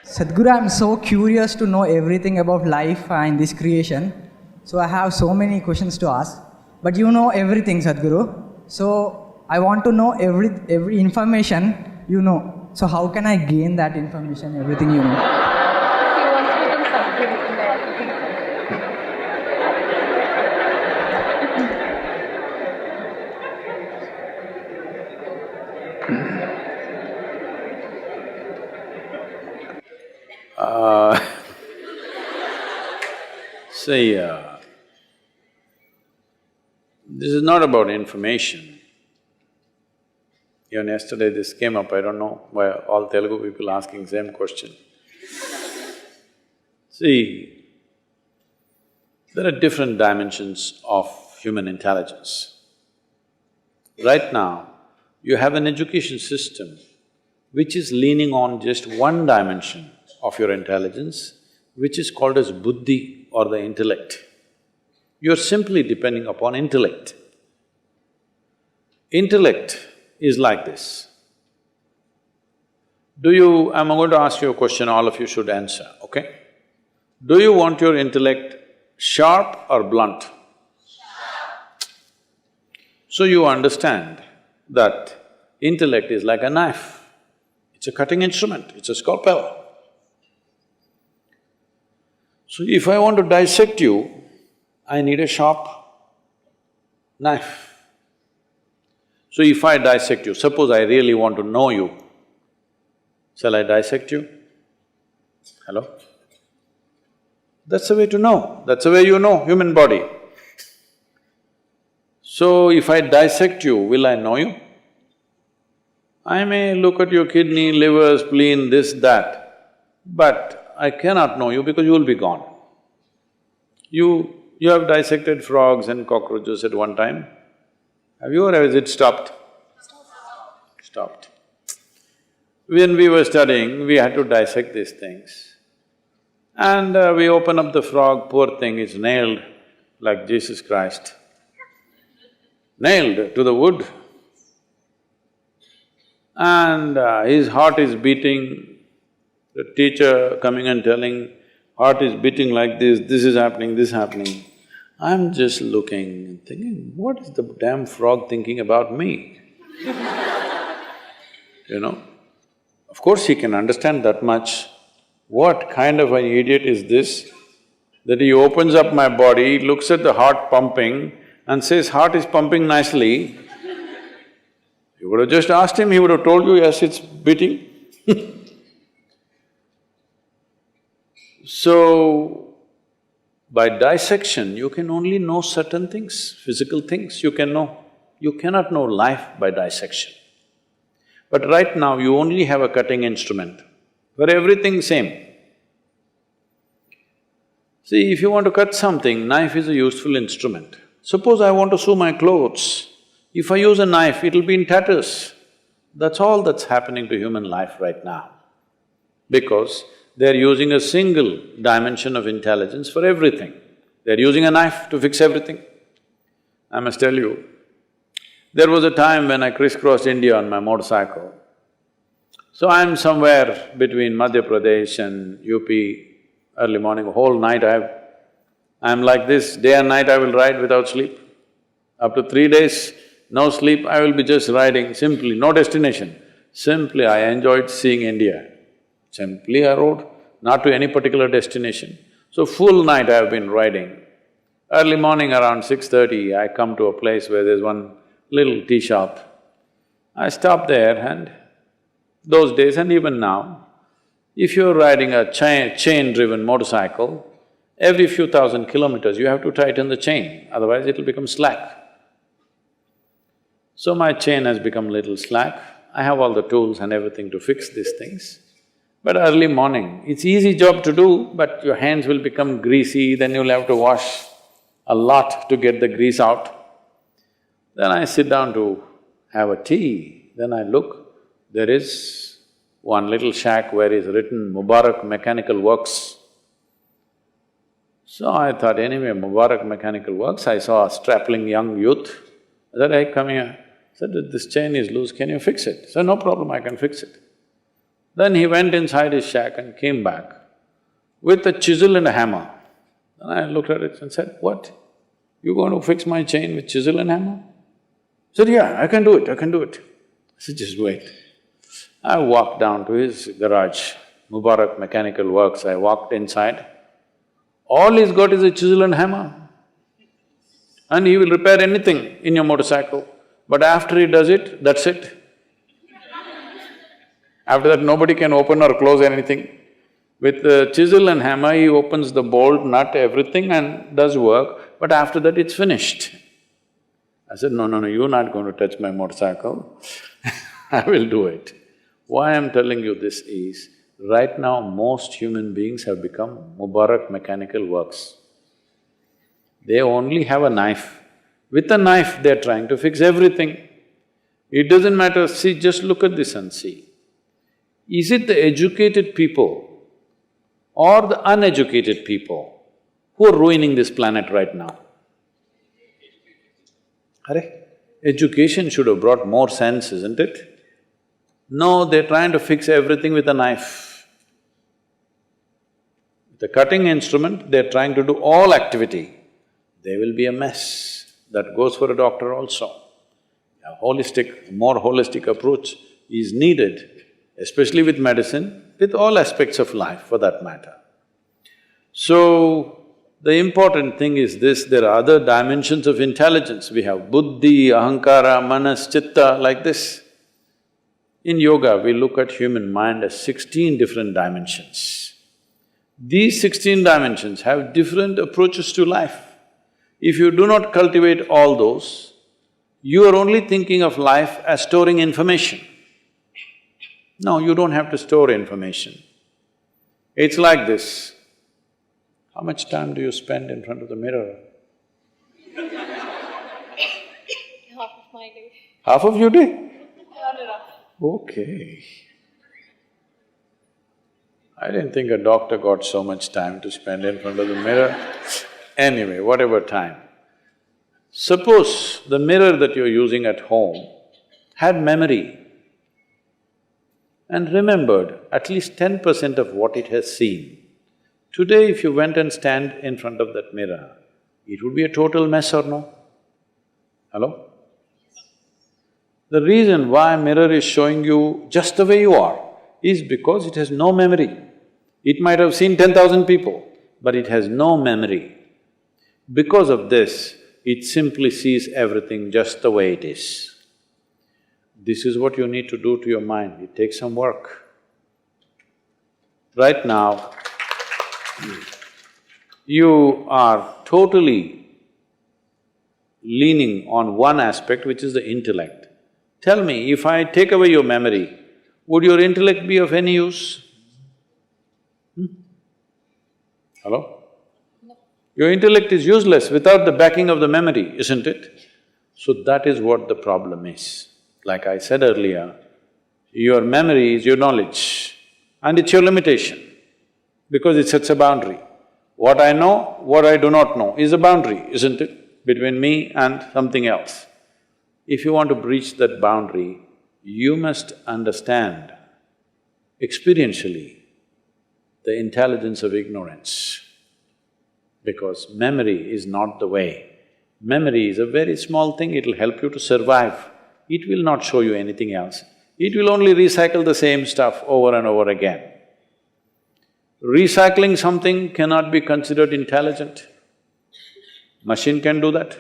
Sadhguru, I'm so curious to know everything about life and this creation. So I have so many questions to ask. But you know everything, Sadhguru. So I want to know every information you know. So how can I gain that information, everything you know? See, this is not about information. Even yesterday this came up, I don't know why all Telugu people asking same question. See, there are different dimensions of human intelligence. Right now, you have an education system which is leaning on just one dimension of your intelligence, which is called as buddhi or the intellect. You're simply depending upon intellect. Intellect is like this. I'm going to ask you a question, all of you should answer, okay? Do you want your intellect sharp or blunt? Sharp. So you understand that intellect is like a knife. It's a cutting instrument, it's a scalpel. So if I want to dissect you, I need a sharp knife. So if I dissect you, suppose I really want to know you, shall I dissect you? Hello? That's the way to know, that's the way you know human body. So if I dissect you, will I know you? I may look at your kidney, liver, spleen, this, that, but I cannot know you because you will be gone. You have dissected frogs and cockroaches at one time. Have you, or has it stopped? Stopped. When we were studying, we had to dissect these things. And we open up the frog, poor thing is nailed like Jesus Christ. Nailed to the wood. And his heart is beating. The teacher coming and telling, heart is beating like this is happening, this happening. I'm just looking and thinking, what is the damn frog thinking about me? You know? Of course he can understand that much. What kind of an idiot is this, that he opens up my body, looks at the heart pumping and says, heart is pumping nicely. You would have just asked him, he would have told you, yes, it's beating. So, by dissection, you can only know certain things, physical things you can know. You cannot know life by dissection. But right now, you only have a cutting instrument, for everything same. See, if you want to cut something, knife is a useful instrument. Suppose I want to sew my clothes, if I use a knife, it'll be in tatters. That's all that's happening to human life right now. Because they're using a single dimension of intelligence for everything. They're using a knife to fix everything. I must tell you, there was a time when I crisscrossed India on my motorcycle. So I'm somewhere between Madhya Pradesh and UP, early morning, whole night I'm like this, day and night I will ride without sleep. Up to 3 days, no sleep, I will be just riding, simply, no destination. Simply I enjoyed seeing India. Simply I rode, not to any particular destination. So full night I have been riding. Early morning around 6:30, I come to a place where there's one little tea shop. I stop there and those days and even now, if you're riding a chain-driven motorcycle, every few thousand kilometers you have to tighten the chain, otherwise it'll become slack. So my chain has become little slack. I have all the tools and everything to fix these things. But early morning, it's easy job to do, but your hands will become greasy, then you'll have to wash a lot to get the grease out. Then I sit down to have a tea, then I look, there is one little shack where is written Mubarak Mechanical Works. So I thought, anyway, Mubarak Mechanical Works, I saw a strapping young youth. I said, hey, come here. I said, this chain is loose, can you fix it? He said, no problem, I can fix it. Then he went inside his shack and came back with a chisel and a hammer. Then I looked at it and said, what? You going to fix my chain with chisel and hammer? He said, yeah, I can do it, I can do it. I said, just wait. I walked down to his garage, Mubarak Mechanical Works, I walked inside. All he's got is a chisel and hammer. And he will repair anything in your motorcycle. But after he does it, that's it. After that, nobody can open or close anything. With the chisel and hammer, he opens the bolt, nut, everything and does work, but after that it's finished. I said, no, you're not going to touch my motorcycle, I will do it. Why I'm telling you this is, right now most human beings have become Mubarak Mechanical Works. They only have a knife. With a knife, they're trying to fix everything. It doesn't matter, see, just look at this and see. Is it the educated people or the uneducated people who are ruining this planet right now? Education should have brought more sense, isn't it? No, they're trying to fix everything with a knife. With a cutting instrument, they're trying to do all activity. There will be a mess. That goes for a doctor also. A more holistic approach is needed, especially with medicine, with all aspects of life for that matter. So, the important thing is this, there are other dimensions of intelligence. We have buddhi, ahankara, manas, chitta, like this. In yoga, we look at human mind as 16 different dimensions. These 16 dimensions have different approaches to life. If you do not cultivate all those, you are only thinking of life as storing information. No, you don't have to store information. It's like this. How much time do you spend in front of the mirror? Half of my day. Half of your day? Okay. I didn't think a doctor got so much time to spend in front of the mirror. Anyway, whatever time. Suppose the mirror that you're using at home had memory and remembered at least 10% of what it has seen. Today, if you went and stand in front of that mirror, it would be a total mess or no? Hello? The reason why mirror is showing you just the way you are is because it has no memory. It might have seen 10,000 people, but it has no memory. Because of this, it simply sees everything just the way it is. This is what you need to do to your mind, it takes some work. Right now, you are totally leaning on one aspect, which is the intellect. Tell me, if I take away your memory, would your intellect be of any use? Hello? Your intellect is useless without the backing of the memory, isn't it? So that is what the problem is. Like I said earlier, your memory is your knowledge and it's your limitation because it sets a boundary. What I know, what I do not know is a boundary, isn't it, between me and something else. If you want to breach that boundary, you must understand experientially the intelligence of ignorance, because memory is not the way. Memory is a very small thing, it'll help you to survive. It will not show you anything else. It will only recycle the same stuff over and over again. Recycling something cannot be considered intelligent. Machine can do that.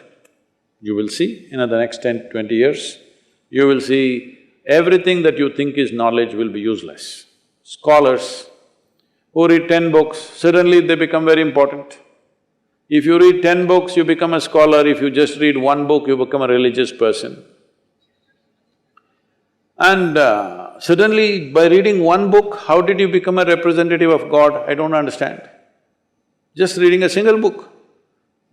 You will see in the next 10, 20 years, you will see everything that you think is knowledge will be useless. Scholars who read 10 books, suddenly they become very important. If you read 10 books, you become a scholar. If you just read one book, you become a religious person. And suddenly, by reading one book, how did you become a representative of God? I don't understand. Just reading a single book.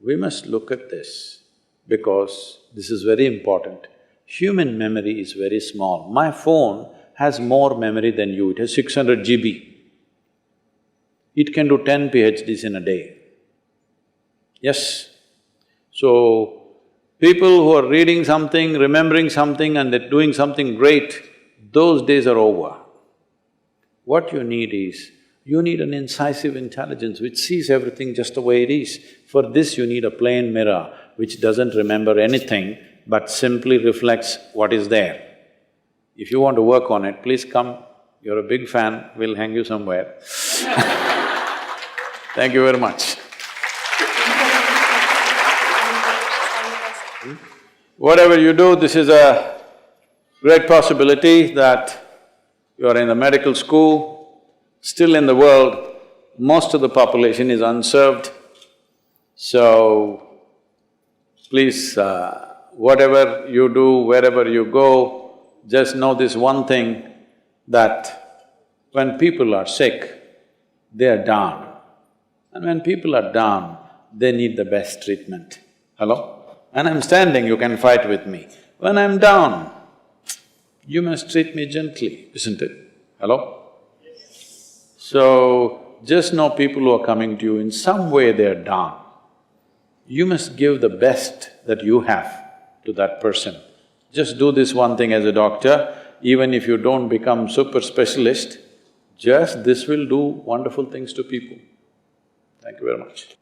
We must look at this because this is very important. Human memory is very small. My phone has more memory than you, it has 600 GB. It can do 10 PhDs in a day. Yes. So, people who are reading something, remembering something and they're doing something great, those days are over. What you need is, you need an incisive intelligence which sees everything just the way it is. For this you need a plain mirror which doesn't remember anything but simply reflects what is there. If you want to work on it, please come, you're a big fan, we'll hang you somewhere. Thank you very much. Whatever you do, this is a great possibility that you are in the medical school. Still in the world, most of the population is unserved. So, please, whatever you do, wherever you go, just know this one thing, that when people are sick, they are down. And when people are down, they need the best treatment. Hello? When I'm standing, you can fight with me. When I'm down, you must treat me gently, isn't it? Hello? So, just know people who are coming to you, in some way they're down. You must give the best that you have to that person. Just do this one thing as a doctor, even if you don't become super specialist, just this will do wonderful things to people. Thank you very much.